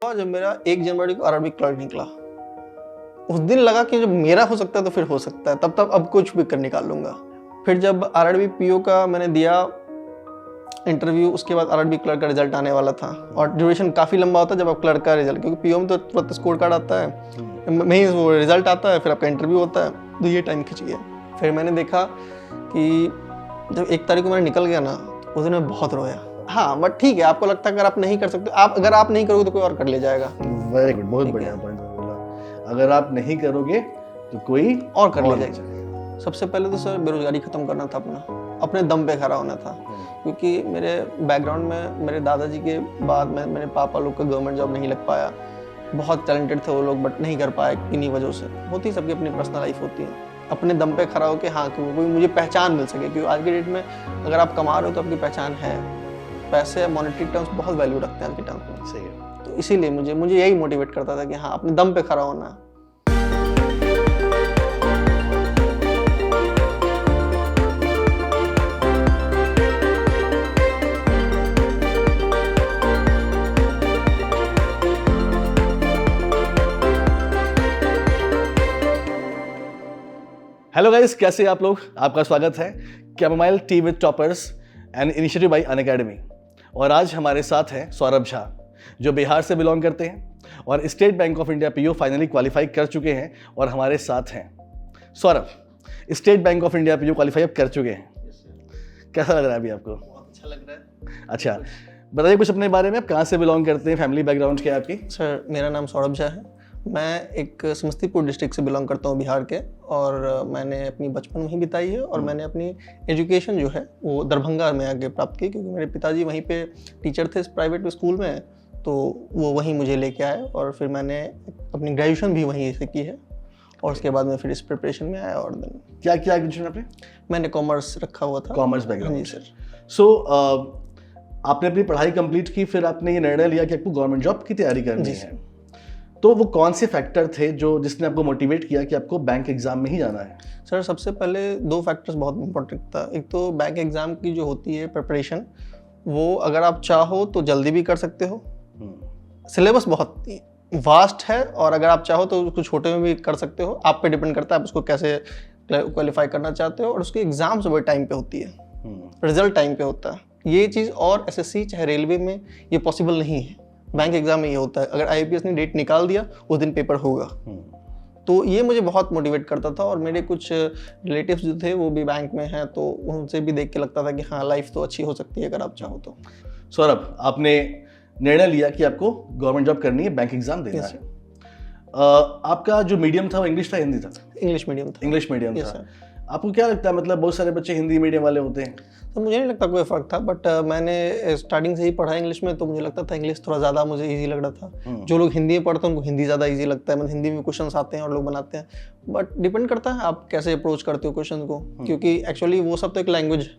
जब मेरा 1 जनवरी को आरआरबी क्लर्क निकला, उस दिन लगा कि जब मेरा हो सकता है तो फिर हो सकता है, तब अब कुछ भी कर निकाल लूंगा। फिर जब आरआरबी पीओ का मैंने दिया इंटरव्यू, उसके बाद आरआरबी क्लर्क का रिजल्ट आने वाला था और ड्यूरेशन काफ़ी लंबा होता है जब आप क्लर्क का रिजल्ट, क्योंकि पीओ में तो तुरंत स्कोर कार्ड आता है, नहीं वो रिजल्ट आता है, फिर आपका इंटरव्यू होता है, तो ये टाइम खिंच गया। फिर मैंने देखा कि जब 1 तारीख को मैंने निकल गया ना, तो उस दिन मैं बहुत रोया। हाँ बट ठीक है, आपको लगता है अगर आप नहीं कर सकते, अगर आप नहीं करोगे तो कोई और कर ले जाएगा। वेरी गुड, बहुत बढ़िया पॉइंट बोला। अगर आप नहीं करोगे तो कोई और कर ले जाएगा। सबसे पहले तो सर बेरोजगारी खत्म करना था, अपने दम पे खड़ा होना था, क्योंकि मेरे बैकग्राउंड में मेरे दादाजी के बाद में मेरे पापा लोग का गवर्नमेंट जॉब नहीं लग पाया। बहुत टैलेंटेड थे वो लोग बट नहीं कर पाए किन्हीं वजहों से। होती सबकी अपनी पर्सनल लाइफ होती है। अपने दम पे खड़ा होकर हाँ कि कोई मुझे पहचान मिल सके, क्योंकि आज के डेट में अगर आप कमा रहे हो तो आपकी पहचान है। पैसे मॉनेटरी टर्म्स बहुत वैल्यू रखते हैं आज के टाइम में। सही है। तो इसीलिए मुझे यही मोटिवेट करता था कि हाँ अपने दम पे खड़ा होना। हेलो गाइस, कैसे आप लोग? आपका स्वागत है chamomile tea with toppers and initiative by Unacademy. और आज हमारे साथ हैं सौरभ झा, जो बिहार से बिलोंग करते हैं और state bank of India PO finally qualify कर चुके हैं और हमारे साथ हैं। Saurabh, state bank of India PO qualify अब कर चुके हैं, कैसा लग रहा है अभी आपको? बहुत अच्छा लग रहा है। अच्छा, बताइए कुछ अपने बारे में। आप कहाँ से बिलोंग करते हैं, फैमिली बैकग्राउंड क्या है आपकी? सर मेरा नाम सौरभ झा है। मैं एक समस्तीपुर डिस्ट्रिक्ट से बिलोंग करता हूँ, बिहार के, और मैंने अपनी बचपन वहीं बिताई है और मैंने अपनी एजुकेशन जो है वो दरभंगा में आगे प्राप्त की, क्योंकि मेरे पिताजी वहीं पे टीचर थे प्राइवेट स्कूल में, तो वो वहीं मुझे लेके आए और फिर मैंने अपनी ग्रेजुएशन भी वहीं से की है और उसके बाद मैं फिर इस प्रिपरेशन में आया। और दिन क्या ग्रेजुएशन आपने? मैंने कॉमर्स रखा हुआ था। Commerce background. जी सर। सो आपने अपनी पढ़ाई कंप्लीट की, फिर आपने ये निर्णय लिया कि आपको गवर्नमेंट जॉब की तैयारी करनी है। तो वो कौन से फैक्टर थे जिसने आपको मोटिवेट किया कि आपको बैंक एग्जाम में ही जाना है? सर सबसे पहले 2 फैक्टर्स बहुत इंपॉर्टेंट था। एक तो बैंक एग्जाम की जो होती है प्रिपरेशन, वो अगर आप चाहो तो जल्दी भी कर सकते हो। सिलेबस बहुत वास्ट है और अगर आप चाहो तो उसको छोटे में भी कर सकते हो। आप पे डिपेंड करता है आप उसको कैसे क्वालिफाई करना चाहते हो। और उसकी एग्जाम सुबह टाइम पे होती है, रिजल्ट टाइम पे होता है। ये चीज़ और एसएससी चाहे रेलवे में ये पॉसिबल नहीं है। बैंक एग्जाम में ये होता है, अगर आईपीएस ने डेट निकाल दिया उस दिन पेपर होगा। तो ये मुझे बहुत मोटिवेट करता था। और मेरे कुछ रिलेटिव्स जो थे वो भी बैंक में हैं, तो उनसे भी देख के लगता था कि हाँ लाइफ तो अच्छी हो सकती है अगर आप चाहो तो। सौरभ, आपने निर्णय लिया कि आपको गवर्नमेंट जॉब करनी है, बैंक एग्जाम देना है। आपका जो मीडियम था वो इंग्लिश था, हिंदी था? इंग्लिश मीडियम था। इंग्लिश मीडियम था। आपको क्या लगता है, मतलब बहुत सारे बच्चे हिंदी मीडियम वाले होते हैं, तो मुझे नहीं लगता कोई फ़र्क था, बट मैंने स्टार्टिंग से ही पढ़ा इंग्लिश में, तो मुझे लगता था इंग्लिश थोड़ा ज़्यादा मुझे इजी लग रहा था। जो लोग हिंदी में पढ़ते हैं उनको हिंदी ज़्यादा इजी लगता है, मतलब हिंदी में क्वेश्चंस आते हैं और लोग बनाते हैं। बट डिपेंड करता है आप कैसे अप्रोच करते हो क्वेश्चन को, क्योंकि एक्चुअली वो सब तो एक लैंग्वेज,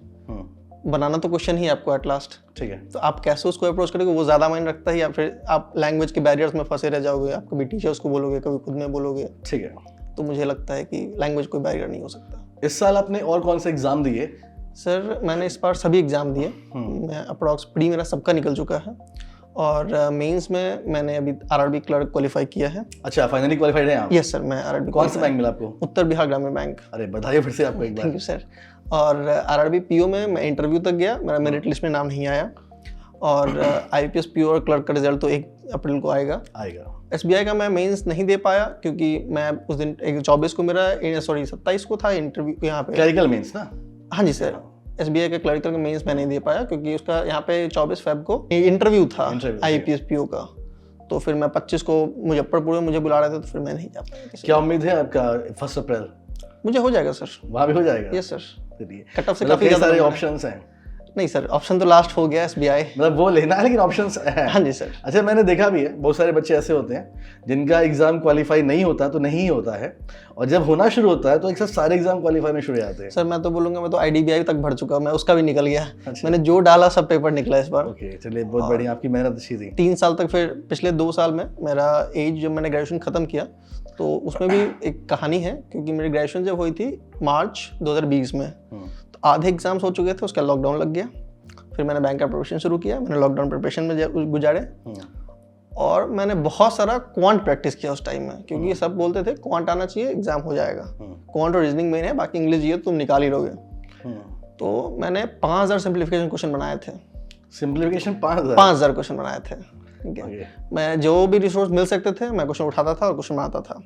बनाना तो क्वेश्चन ही आपको एट लास्ट। ठीक है। तो आप कैसे उसको अप्रोच करोगे वो ज़्यादा मायने रखता है, या फिर आप लैंग्वेज के बैरियर्स में फंसे रह जाओगे, आप कभी टीचर्स को बोलोगे कभी खुद में बोलोगे। ठीक है। तो मुझे लगता है कि लैंग्वेज कोई बैरियर नहीं हो सकता। इस साल आपने और कौन से एग्जाम दिए? सर मैंने इस बार सभी एग्ज़ाम दिए। मैं अप्रॉक्स प्री मेरा सबका निकल चुका है और मेंस में मैंने अभी आरआरबी क्लर्क क्वालिफाई किया है। अच्छा, फाइनली क्वालिफाइड हैं आप? यस सर, मैं आरआरबी। कौन सा बैंक मिला आपको? उत्तर बिहार ग्रामीण बैंक। अरे बधाई फिर से आपको एक बार। Thank you sir. और आरआरबी पीओ में मैं इंटरव्यू तक गया, मेरा मेरिट लिस्ट में नाम नहीं आया। और आईपीएस पीओ और क्लर्क का रिजल्ट तो 1 अप्रैल को आएगा। एसबीआई का मैं मेंस नहीं दे पाया, क्योंकि मैं उस दिन 24 को मेरा 27 को था इंटरव्यू यहाँ पे। क्लरिकल मेंस ना? हाँ जी सर। एसबीआई का क्लरिकल का मेंस मैं नहीं दे पाया, क्योंकि उसका यहाँ पे 24 फेब को इंटरव्यू था आईपीएस पीओ का। तो फिर मैं 25 को मुजफ्फरपुर में मुझे बुला रहे थे, तो फिर मैं नहीं जा पाया। क्या उम्मीद है आपका 1 अप्रैल? मुझे हो जाएगा सर। वहाँ भी हो जाएगा? Yes sir. कट ऑफ से काफी सारे ऑप्शंस हैं। नहीं सर, ऑप्शन तो लास्ट हो गया एसबीआई, मतलब वो लेना है लेकिन ऑप्शंस हैं। हाँ जी सर। अच्छा, मैंने देखा भी है बहुत सारे बच्चे ऐसे होते हैं जिनका एग्जाम क्वालिफाई नहीं होता तो नहीं होता है, और जब होना शुरू होता है तो एक साथ सारे एग्जाम क्वालिफाई में शुरू हो जाते हैं। सर मैं तो बोलूंगा, मैं तो आईडीबीआई तक भर चुका, मैं उसका भी निकल गया। अच्छा। मैंने जो डाला सब पेपर निकला इस बार। ओके, चलिए बहुत बढ़िया, आपकी मेहनत अच्छी थी। 3 साल तक, फिर पिछले 2 साल में मेरा एज, जब मैंने ग्रेजुएशन खत्म किया तो उसमें भी एक कहानी है, क्योंकि मेरी ग्रेजुएशन जब हुई थी मार्च 2020 में, तो आधे एग्जाम्स हो चुके थे, उसका लॉकडाउन लग गया। फिर मैंने बैंक का प्रिपरेशन शुरू किया, मैंने लॉकडाउन प्रिपरेशन में गुजारे। और मैंने बहुत सारा क्वांट प्रैक्टिस किया उस टाइम में, क्योंकि सब बोलते थे क्वांट आना चाहिए, एग्जाम हो जाएगा। क्वांट और रीजनिंग मेन है, बाकी इंग्लिश ये तुम निकाल ही लोगे। तो मैंने 5000 सिंप्लीफिकेशन क्वेश्चन बनाए थे। सिंप्लीफिकेशन 5000 क्वेश्चन बनाए थे, ठीक है। मैं जो भी रिसोर्स मिल सकते थे मैं क्वेश्चन उठाता था और क्वेश्चन बनाता था।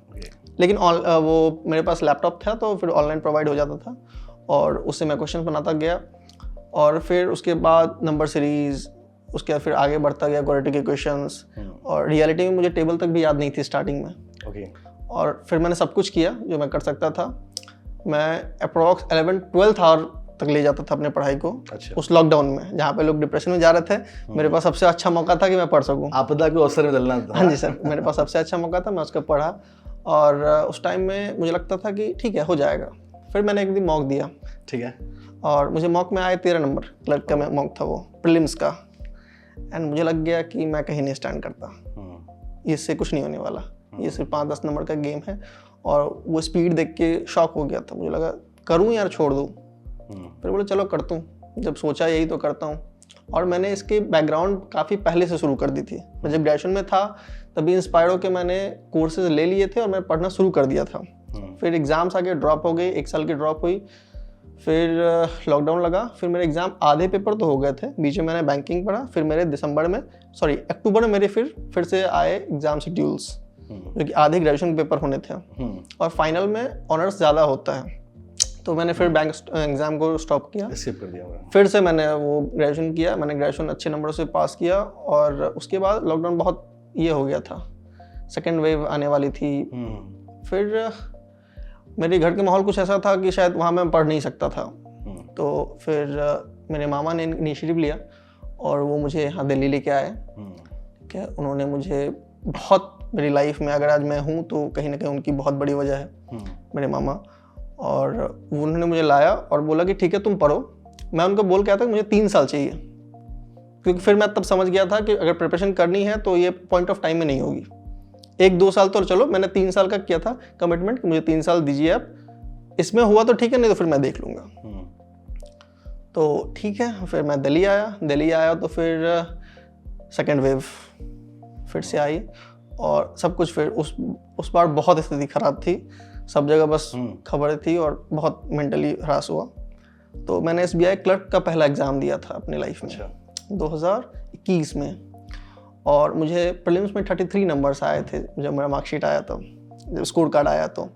लेकिन वो मेरे पास लैपटॉप था तो फिर ऑनलाइन प्रोवाइड हो जाता था और उससे मैं क्वेश्चन बनाता गया। और फिर उसके बाद नंबर सीरीज, उसके बाद फिर आगे बढ़ता गया क्वाड्रेटिक इक्वेशंस, और रियलिटी में मुझे टेबल तक भी याद नहीं थी स्टार्टिंग में। और फिर मैंने सब कुछ किया जो मैं कर सकता था। मैं अप्रॉक्स 11-12th आवर तक ले जाता था अपने पढ़ाई को। उस लॉकडाउन में जहाँ पे लोग डिप्रेशन में जा रहे थे, मेरे पास सबसे अच्छा मौका था कि मैं पढ़ सकूँ। आपदा के अवसर में चलना था। हाँ जी सर, मेरे पास सबसे अच्छा मौका था, मैं उसका पढ़ा। और उस टाइम में मुझे लगता था कि ठीक है हो जाएगा। फिर मैंने एक दिन मॉक दिया, ठीक है, और मुझे मॉक में आए 13 नंबर, क्लर्क का मॉक था वो, प्रीलिम्स का। एंड मुझे लग गया कि मैं कहीं नहीं स्टैंड करता, इससे कुछ नहीं होने वाला, ये सिर्फ 5-10 नंबर का गेम है। और वो स्पीड देख के शॉक हो गया था, मुझे लगा करूँ यार छोड़ दूँ। फिर बोले चलो करता हूँ, जब सोचा यही तो करता हूँ। और मैंने इसके बैकग्राउंड काफ़ी पहले से शुरू कर दी थी। मैं जब ग्रेजुएशन में था तभी इंस्पायर होकर मैंने कोर्सेज ले लिए थे और मैं पढ़ना शुरू कर दिया था। फिर एग्ज़ाम्स आगे ड्रॉप हो गई, 1 साल की ड्रॉप हुई, फिर लॉकडाउन लगा। फिर मेरे एग्ज़ाम आधे पेपर तो हो गए थे, बीच में मैंने बैंकिंग पढ़ा। फिर मेरे अक्टूबर में मेरे फिर से आए एग्ज़ाम शेड्यूल्स, जो कि आधे ग्रेजुएशन के पेपर होने थे। और फाइनल में ऑनर्स ज़्यादा होता है, तो मैंने फिर बैंक एग्ज़ाम को स्टॉप किया, स्किप कर दिया। फिर से मैंने वो ग्रेजुएशन किया। मैंने ग्रेजुएशन अच्छे नंबरों से पास किया। और उसके बाद लॉकडाउन बहुत ये हो गया था, सेकेंड वेव आने वाली थी। फिर मेरे घर के माहौल कुछ ऐसा था कि शायद वहाँ मैं पढ़ नहीं सकता था। तो फिर मेरे मामा ने इनिशिएटिव लिया और वो मुझे यहाँ दिल्ली लेके आए। ठीक है, उन्होंने मुझे बहुत, मेरी लाइफ में अगर आज मैं हूँ तो कहीं ना कहीं उनकी बहुत बड़ी वजह है, मेरे मामा। और उन्होंने मुझे लाया और बोला कि ठीक है तुम पढ़ो। मैं उनको बोल के आया था कि मुझे 3 साल चाहिए, क्योंकि फिर मैं तब समझ गया था कि अगर प्रिपरेशन करनी है तो ये पॉइंट ऑफ टाइम में नहीं होगी। 1-2 साल तो चलो, मैंने 3 साल का किया था कमिटमेंट कि मुझे 3 साल दीजिए आप, इसमें हुआ तो ठीक है, नहीं तो फिर मैं देख लूँगा। तो ठीक है, फिर मैं दिल्ली आया तो फिर सेकेंड वेव फिर से आई और सब कुछ फिर उस बार बहुत स्थिति खराब थी, सब जगह बस खबरें थी और बहुत मेंटली हरास हुआ। तो मैंने SBI क्लर्क का पहला एग्ज़ाम दिया था अपनी लाइफ में 2021 में, और मुझे प्रीलिम्स में 33 नंबर्स आए थे जब मेरा मार्कशीट आया, तो जब स्कोर कार्ड आया तो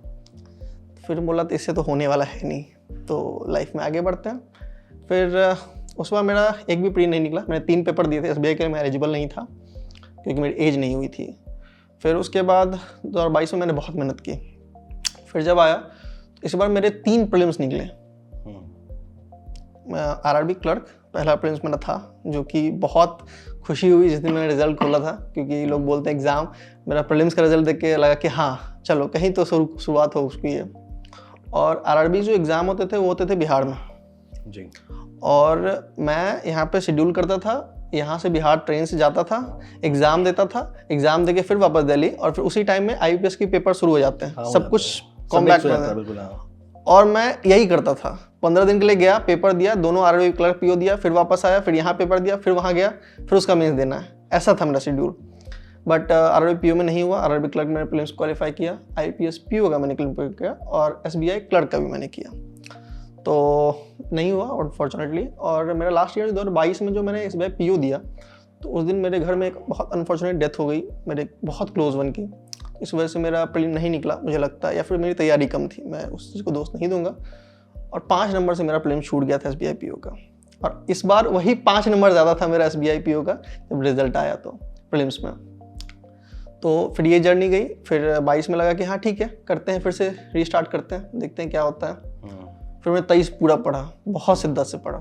फिर बोला तो इससे तो होने वाला है नहीं, तो लाइफ में आगे बढ़ते हैं। फिर उस बार मेरा एक भी प्री नहीं निकला, मैंने 3 पेपर दिए थे SBI के, मैं एलिजिबल नहीं था क्योंकि मेरी एज नहीं हुई थी। फिर उसके बाद 2022 में मैंने बहुत मेहनत की। फिर जब आया तो इस बार मेरे 3 प्रीलिम्स निकले। RRB क्लर्क पहला प्रीलिम्स मेरा था, जो कि बहुत खुशी हुई जिस दिन मैंने रिजल्ट खोला था, क्योंकि लोग बोलते हैं एग्ज़ाम, मेरा प्रीलिम्स का रिजल्ट देख के लगा कि हाँ चलो कहीं तो शुरुआत हो उसकी है। और RRB जो एग्ज़ाम होते थे वो होते थे बिहार में जी, और मैं यहाँ पे शेड्यूल करता था, यहाँ से बिहार ट्रेन से जाता था, एग्ज़ाम देता था, एग्ज़ाम देके फिर वापस दिल्ली, और फिर उसी टाइम में IBPS के पेपर शुरू हो जाते हैं। सब कुछ कॉम्बैक्ट में, और मैं यही करता था। 15 दिन के लिए गया, पेपर दिया, दोनों RRB क्लर्क PO दिया, फिर वापस आया, फिर यहाँ पेपर दिया, फिर वहाँ गया, फिर उसका मेंस देना है, ऐसा था मेरा शेड्यूल। बट RRB PO में नहीं हुआ। RRB क्लर्क मैंने प्रीलिम्स क्वालिफाई किया, IPS PO का मैंने क्वालिफाई किया, और SBI क्लर्क का भी मैंने किया, तो नहीं हुआ अनफॉर्चुनेटली। और मेरा लास्ट ईयर 2022 में जो मैंने SBI PO दिया, तो उस दिन मेरे घर में एक बहुत अनफॉर्चुनेट डेथ हो गई, मेरे बहुत क्लोज वन की। इस वजह से मेरा प्रीलिम नहीं निकला मुझे लगता है, या फिर मेरी तैयारी कम थी, मैं उस चीज़ को दोष नहीं दूंगा। और 5 नंबर से मेरा प्रीलिम छूट गया था SBI PO का, और इस बार वही 5 नंबर ज़्यादा था मेरा SBI PO का जब रिजल्ट आया तो प्रीलिम्स में। तो फिर ये जर्नी गई। फिर 22 में लगा कि हाँ ठीक है, करते हैं, फिर से रीस्टार्ट करते हैं, देखते हैं क्या होता है। फिर मैं 23 पूरा पढ़ा, बहुत शिद्दत से पढ़ा,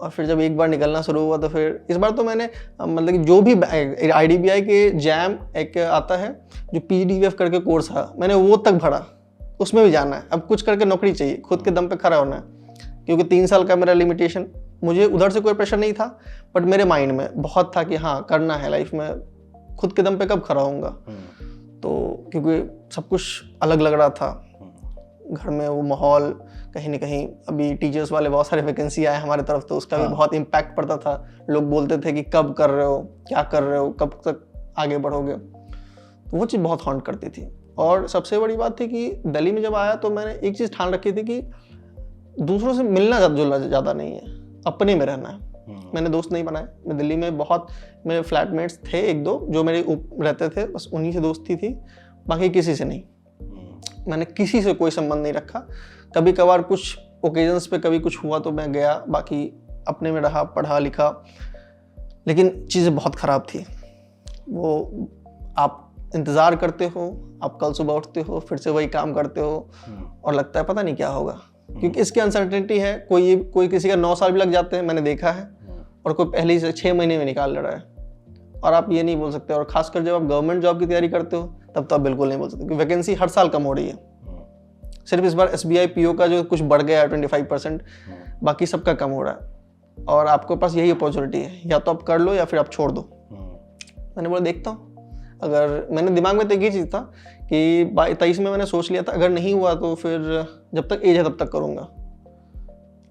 और फिर जब एक बार निकलना शुरू हुआ तो फिर इस बार तो मैंने मतलब कि जो भी IDBI के जैम एक आता है जो PGDVF करके कोर्स है, मैंने वो तक भरा, उसमें भी जाना है। अब कुछ करके नौकरी चाहिए, खुद के दम पे खड़ा होना है, क्योंकि 3 साल का मेरा लिमिटेशन, मुझे उधर से कोई प्रेशर नहीं था, बट मेरे माइंड में बहुत था कि हाँ करना है लाइफ में, खुद के दम पे कब खड़ा होऊंगा। तो क्योंकि सब कुछ अलग लग रहा था, घर में वो माहौल कहीं ना कहीं, अभी टीचर्स वाले बहुत सारे वैकेंसी आए हमारे तरफ, तो उसका भी बहुत इम्पैक्ट पड़ता था। लोग बोलते थे कि कब कर रहे हो, क्या कर रहे हो, कब तक आगे बढ़ोगे, तो वो चीज़ बहुत हॉन्ट करती थी। और सबसे बड़ी बात थी कि दिल्ली में जब आया तो मैंने एक चीज़ ठान रखी थी कि दूसरों से मिलना जुलना ज़्यादा नहीं है, अपने में रहना है। मैंने दोस्त नहीं बनाए। मैं दिल्ली में बहुत, मेरे फ्लैटमेट्स थे एक दो जो मेरे रहते थे, बस उन्हीं से दोस्ती थी, बाकी किसी से नहीं। मैंने किसी से कोई संबंध नहीं रखा। कभी कभार कुछ ओकेजन्स पे कभी कुछ हुआ तो मैं गया, बाकी अपने में रहा, पढ़ा लिखा। लेकिन चीज़ें बहुत ख़राब थी। वो आप इंतज़ार करते हो, आप कल सुबह उठते हो, फिर से वही काम करते हो और लगता है पता नहीं क्या होगा, क्योंकि इसकी अनसर्टेनिटी है। कोई किसी का 9 साल भी लग जाते हैं, मैंने देखा है, और कोई पहले से 6 महीने में निकाल रहा है, और आप ये नहीं बोल सकते। और खासकर जब आप गवर्नमेंट जॉब की तैयारी करते हो तब तो आप बिल्कुल नहीं बोल सकते, क्योंकि वैकेंसी हर साल कम हो रही है। सिर्फ इस बार SBI PO का जो कुछ बढ़ गया है 25%, बाकी सबका कम हो रहा है, और आपके पास यही अपॉर्चुनिटी है, या तो आप कर लो या फिर आप छोड़ दो। मैंने बोला देखता हूँ, अगर मैंने दिमाग में तो एक ही चीज़ था कि 23 में मैंने सोच लिया था अगर नहीं हुआ तो फिर जब तक एज है तब तक करूँगा,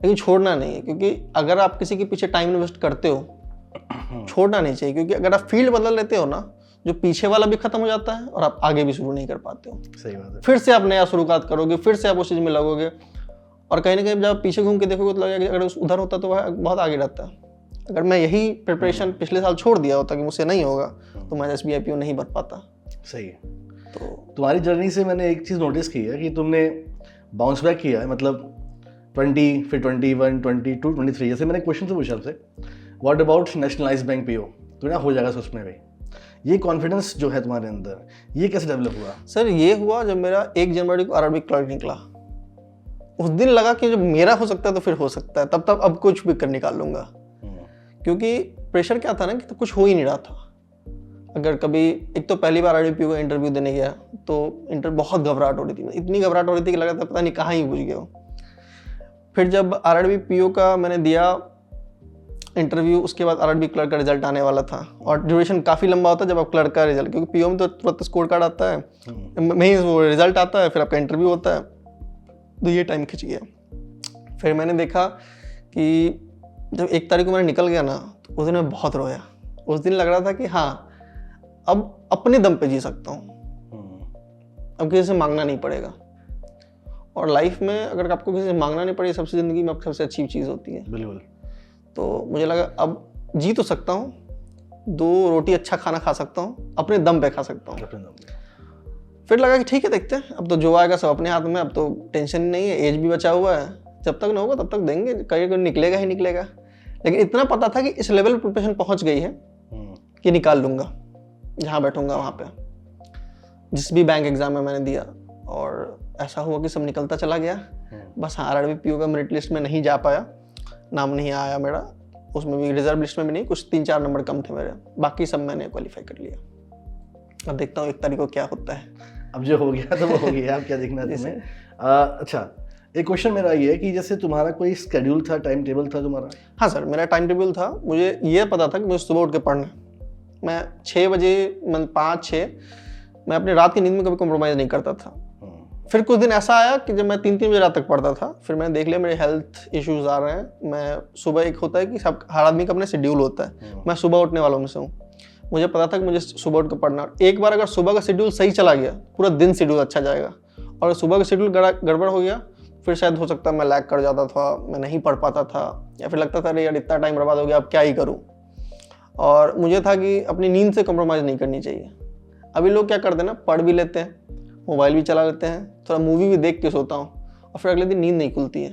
लेकिन छोड़ना नहीं है। क्योंकि अगर आप किसी के पीछे टाइम इन्वेस्ट करते हो, छोड़ना नहीं चाहिए, क्योंकि अगर आप फील्ड बदल लेते हो ना, जो पीछे वाला भी खत्म हो जाता है और आप आगे भी शुरू नहीं कर पाते हो। सही बात है। फिर से आप नया शुरुआत करोगे, फिर से आप उस चीज़ में लगोगे, और कहीं ना कहीं जब आप पीछे घूम के देखोगे तो लगेगा कि अगर उधर होता तो वह बहुत आगे रहता है। अगर मैं यही प्रिपरेशन पिछले साल छोड़ दिया होता कि मुझसे नहीं होगा, तो मैं SBI PO नहीं बन पाता। सही है। तो तुम्हारी जर्नी से मैंने एक चीज़ नोटिस की है कि तुमने बाउंस बैक किया है, मतलब 20, फिर 21, 22, 23। जैसे मैंने क्वेश्चन से पूछा आपसे, what about nationalised bank PO, तो ना हो जाएगा उसमें भी। ये कॉन्फिडेंस जो है तुम्हारे अंदर, ये कैसे डेवलप हुआ? सर ये हुआ जब मेरा 1 जनवरी को RRB क्लर्क निकला। उस दिन लगा कि जब मेरा हो सकता है तो फिर हो सकता है, तब अब कुछ भी कर निकाल लूंगा। क्योंकि प्रेशर क्या था ना कि तो कुछ हो ही नहीं रहा था। अगर कभी, एक तो पहली बार RRB PO का इंटरव्यू देने गया तो बहुत घबराहट हो रही थी, इतनी घबराहट हो रही थी कि लगा था पता नहीं कहाँ ही घुस गया। फिर जब RRB PO का मैंने दिया इंटरव्यू, उसके बाद RRB क्लर्क का रिजल्ट आने वाला था, और ड्यूरेशन काफ़ी लंबा होता है जब आप क्लर्क का रिजल्ट, क्योंकि PO में तो तुरंत स्कोर कार्ड आता है, नहीं वो रिजल्ट आता है, फिर आपका इंटरव्यू होता है, तो ये टाइम खिंच गया। फिर मैंने देखा कि जब 1 तारीख को मैंने निकल गया ना, तो उस दिन मैं बहुत रोया। उस दिन लग रहा था कि हाँ, अब अपने दम पे जी सकता हूँ, अब किसी से मांगना नहीं पड़ेगा। और लाइफ में अगर आपको किसी से मांगना नहीं पड़े, सबसे ज़िंदगी में सबसे अच्छी चीज़ होती है। बिल्कुल। तो मुझे लगा अब जी तो सकता हूँ, 2 रोटी अच्छा खाना खा सकता हूँ, अपने दम पे खा सकता हूँ। फिर लगा कि ठीक है, देखते हैं, अब तो जो आएगा सब अपने हाथ में, अब तो टेंशन नहीं है, एज भी बचा हुआ है, जब तक ना होगा तब तक देंगे, कहीं निकलेगा ही निकलेगा। लेकिन इतना पता था कि इस लेवल पर प्रिपरेशन पहुंच गई है कि निकाल लूंगा, जहाँ बैठूंगा वहाँ पे। जिस भी बैंक एग्जाम में मैंने दिया, और ऐसा हुआ कि सब निकलता चला गया। बस हाँ, RRB PO का मेरिट लिस्ट में नहीं जा पाया, नाम नहीं आया मेरा, उसमें भी रिजर्व लिस्ट में भी नहीं, कुछ 3-4 नंबर कम थे मेरे, बाकी सब मैंने क्वालिफाई कर लिया। अब देखता हूँ 1 तारीख को क्या होता है। अब जो हो गया तो वो हो गया, अब क्या देखना है तुम्हें। अच्छा, एक क्वेश्चन मेरा ये है कि जैसे तुम्हारा कोई स्केड्यूल था, टाइम टेबल था तुम्हारा? हाँ सर, मेरा टाइम टेबल था। मुझे ये पता था कि मुझे सुबह उठ के पढ़ना है। मैं 6 बजे, 5-6, मैं अपनी रात की नींद में कभी कॉम्प्रोमाइज़ नहीं करता था। फिर कुछ दिन ऐसा आया कि जब मैं 3-3 बजे रात तक पढ़ता था, फिर मैंने देख लिया मेरे हेल्थ इश्यूज आ रहे हैं। मैं सुबह, एक होता है कि सब हर आदमी का अपना शेड्यूल होता है, मैं सुबह उठने वालों में से हूँ। मुझे पता था कि मुझे सुबह उठ कर पढ़ना। एक बार अगर सुबह का शेड्यूल सही चला गया, पूरा दिन शेड्यूल अच्छा जाएगा, और सुबह का शेड्यूल गड़बड़ हो गया, फिर शायद हो सकता है मैं लैग कर जाता था, मैं नहीं पढ़ पाता था, या फिर लगता था अरे यार इतना टाइम बर्बाद हो गया, अब क्या ही करूँ। और मुझे था कि अपनी नींद से कॉम्प्रोमाइज़ नहीं करनी चाहिए। अभी लोग क्या करते हैं ना, पढ़ भी लेते हैं, मोबाइल भी चला लेते हैं, थोड़ा मूवी भी देख के सोता हूँ, और फिर अगले दिन नींद नहीं खुलती है।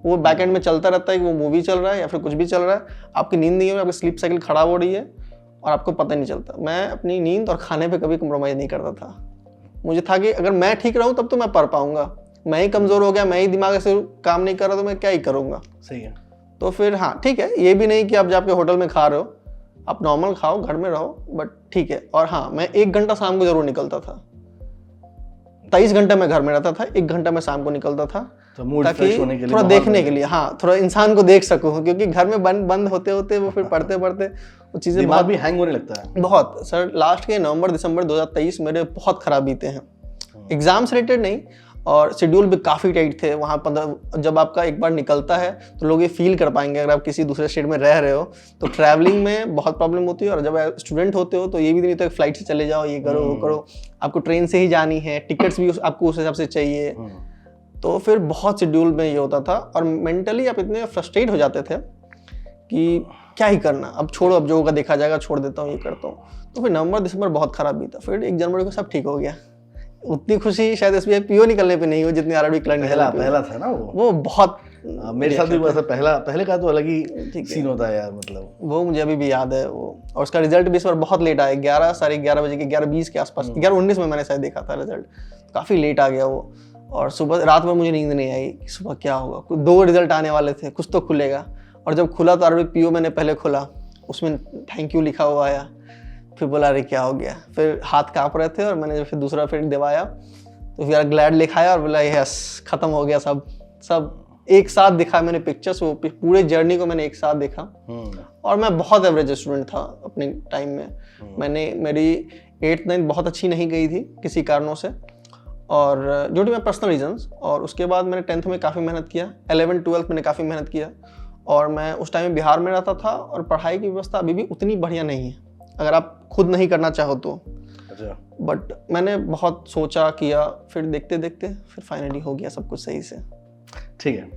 वो बैक एंड में चलता रहता है कि वो मूवी चल रहा है या फिर कुछ भी चल रहा है, आपकी नींद नहीं हो रही, आपकी स्लीप साइकिल खराब हो रही है और आपको पता नहीं चलता। मैं अपनी नींद और खाने पे कभी कम्प्रोमाइज़ नहीं करता था। मुझे था कि अगर मैं ठीक रहूँ तब तो मैं पढ़ पाऊँगा, मैं ही कमज़ोर हो गया, मैं ही दिमाग से काम नहीं कर रहा, तो मैं क्या ही करूँगा। सही है। तो फिर हाँ ठीक है, ये भी नहीं कि आप जाके होटल में खा रहे हो, आप नॉर्मल खाओ, घर में रहो, बट ठीक है। और हाँ, मैं 1 घंटा शाम को जरूर निकलता था। 23 घंटे मैं घर में रहता था, 1 घंटा मैं शाम को निकलता था, तो मूड फ्रेश होने के लिए, थोड़ा देखने के लिए, हाँ थोड़ा इंसान को देख सकूँ, क्योंकि घर में बंद होते होते वो फिर पढ़ते पढ़ते वो चीज़ें दिमाग भी हैंग होने लगता है बहुत। सर लास्ट के नवंबर दिसंबर 2023 मेरे बहुत खराब बीते हैं, एग्जाम से रिलेटेड नहीं, और शेड्यूल भी काफ़ी टाइट थे वहाँ 15। जब आपका एक बार निकलता है तो लोग ये फील कर पाएंगे, अगर आप किसी दूसरे स्टेट में रह रहे हो तो ट्रैवलिंग में बहुत प्रॉब्लम होती है। और जब स्टूडेंट होते हो तो ये भी नहीं तो फ्लाइट से चले जाओ, ये करो वो करो, आपको ट्रेन से ही जानी है, टिकट्स भी आपको उस हिसाब से चाहिए। तो फिर बहुत शेड्यूल में ये होता था और मेंटली आप इतने फ्रस्ट्रेट हो जाते थे कि क्या ही करना, अब छोड़ो, अब जो होगा देखा जाएगा, छोड़ देता हूँ, ये करता हूँ। तो फिर नवंबर दिसंबर बहुत खराब बीता। फिर 1 जनवरी को सब ठीक हो गया। उतनी खुशी शायद SBI PO निकलने पे नहीं हो जितनी RRB क्लाइंट पहला था ना वो बहुत मेरे साथ भी हुआ था। पहले का तो अलग ही सीन होता है यार, मतलब वो मुझे अभी भी याद है वो। और उसका रिजल्ट भी इस बार बहुत लेट आया, 11 साढ़े 11 बजे के 11:20 के आसपास, 11:19 में मैंने शायद देखा था रिजल्ट, काफ़ी लेट आ गया वो। और सुबह रात में मुझे नींद नहीं आई कि सुबह क्या होगा। 2 रिजल्ट आने वाले थे, कुछ तो खुलेगा। और जब खुला तो RRB PO मैंने पहले खोला, उसमें थैंक यू लिखा हुआ आया। फिर बोला अरे क्या हो गया, फिर हाथ काँप रहे थे और मैंने फिर दूसरा फिर दिवाया तो फिर ग्लैड लिखाया और बोला यस खत्म हो गया। सब एक साथ दिखा मैंने पिक्चर्स, वो पूरे जर्नी को मैंने एक साथ देखा। और मैं बहुत एवरेज स्टूडेंट था अपने टाइम में। मेरी 8th 9th बहुत अच्छी नहीं गई थी किसी कारणों से, और जो कि मैं पर्सनल रीजंस। और उसके बाद मैंने 10th में काफ़ी मेहनत किया, 11th 12th मैंने काफ़ी मेहनत किया। और मैं उस टाइम में बिहार में रहता था और पढ़ाई की व्यवस्था अभी भी उतनी बढ़िया नहीं है अगर आप खुद नहीं करना चाहो तो। अच्छा। बट मैंने बहुत सोचा किया, फिर देखते देखते फिर फाइनली हो गया सब कुछ सही से। ठीक है,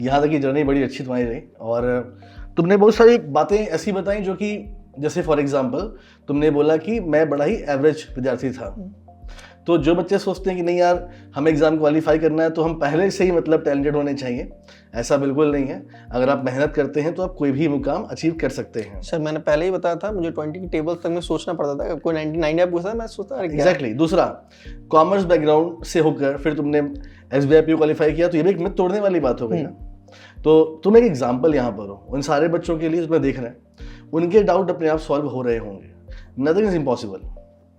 यहाँ तक की जर्नी बड़ी अच्छी तुम्हारी रही और तुमने बहुत सारी बातें ऐसी बताई जो कि जैसे फॉर एग्जांपल तुमने बोला कि मैं बड़ा ही एवरेज विद्यार्थी था। तो जो बच्चे सोचते हैं कि नहीं यार हमें एग्जाम क्वालिफाई करना है तो हम पहले से ही मतलब टैलेंटेड होने चाहिए, ऐसा बिल्कुल नहीं है। अगर आप मेहनत करते हैं तो आप कोई भी मुकाम अचीव कर सकते हैं। सर मैंने पहले ही बताया था, मुझे 20 की टेबल तक में सोचना पड़ता था। कोई 99 पूछता मैं सोचता एग्जैक्टली। दूसरा, कॉमर्स बैकग्राउंड से होकर फिर तुमने SBI PO क्वालिफाई किया तो ये भी एक मिथ तोड़ने वाली बात हो गई ना। तो तुम एक एग्जाम्पल यहाँ पर हो उन सारे बच्चों के लिए जो देख रहे हैं, उनके डाउट अपने आप सॉल्व हो रहे होंगे। नथिंग इज इम्पॉसिबल,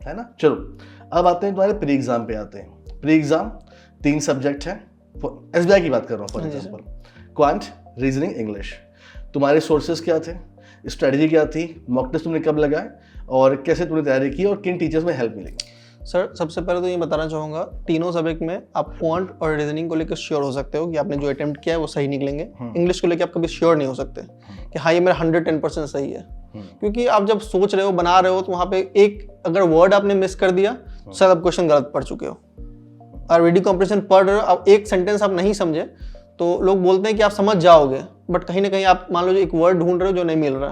है ना। चलो अब आते हैं तुम्हारे प्री एग्जाम पे आते हैं। प्री एग्जाम 3 सब्जेक्ट हैं, SBI की बात कर रहा हूँ for example, quant, reasoning, English. तुम्हारे सोर्सेज क्या थे, स्ट्रेटजी क्या थी, मॉक टेस्ट तुमने कब लगाए और कैसे तुमने तैयारी की और किन टीचर्स में हेल्प मिली? सर सबसे पहले तो ये बताना चाहूँगा, तीनों सब्जेक्ट में आप क्वांट और रीजनिंग को लेकर श्योर हो सकते हो कि आपने जो अटेम्प्ट किया है वो सही निकलेंगे। इंग्लिश को लेकर आप कभी श्योर नहीं हो सकते कि हाँ ये मेरा 110% सही है, क्योंकि आप जब सोच रहे हो बना रहे हो तो वहाँ पे एक अगर वर्ड आपने मिस कर दिया तो शायद आप क्वेश्चन गलत पढ़ चुके हो। और वीडियो कॉम्प्रेशन पढ़ रहे हो, अब एक सेंटेंस आप नहीं समझे तो लोग बोलते हैं कि आप समझ जाओगे, बट कहीं ना कहीं आप मान लो एक वर्ड ढूंढ रहे हो जो नहीं मिल रहा।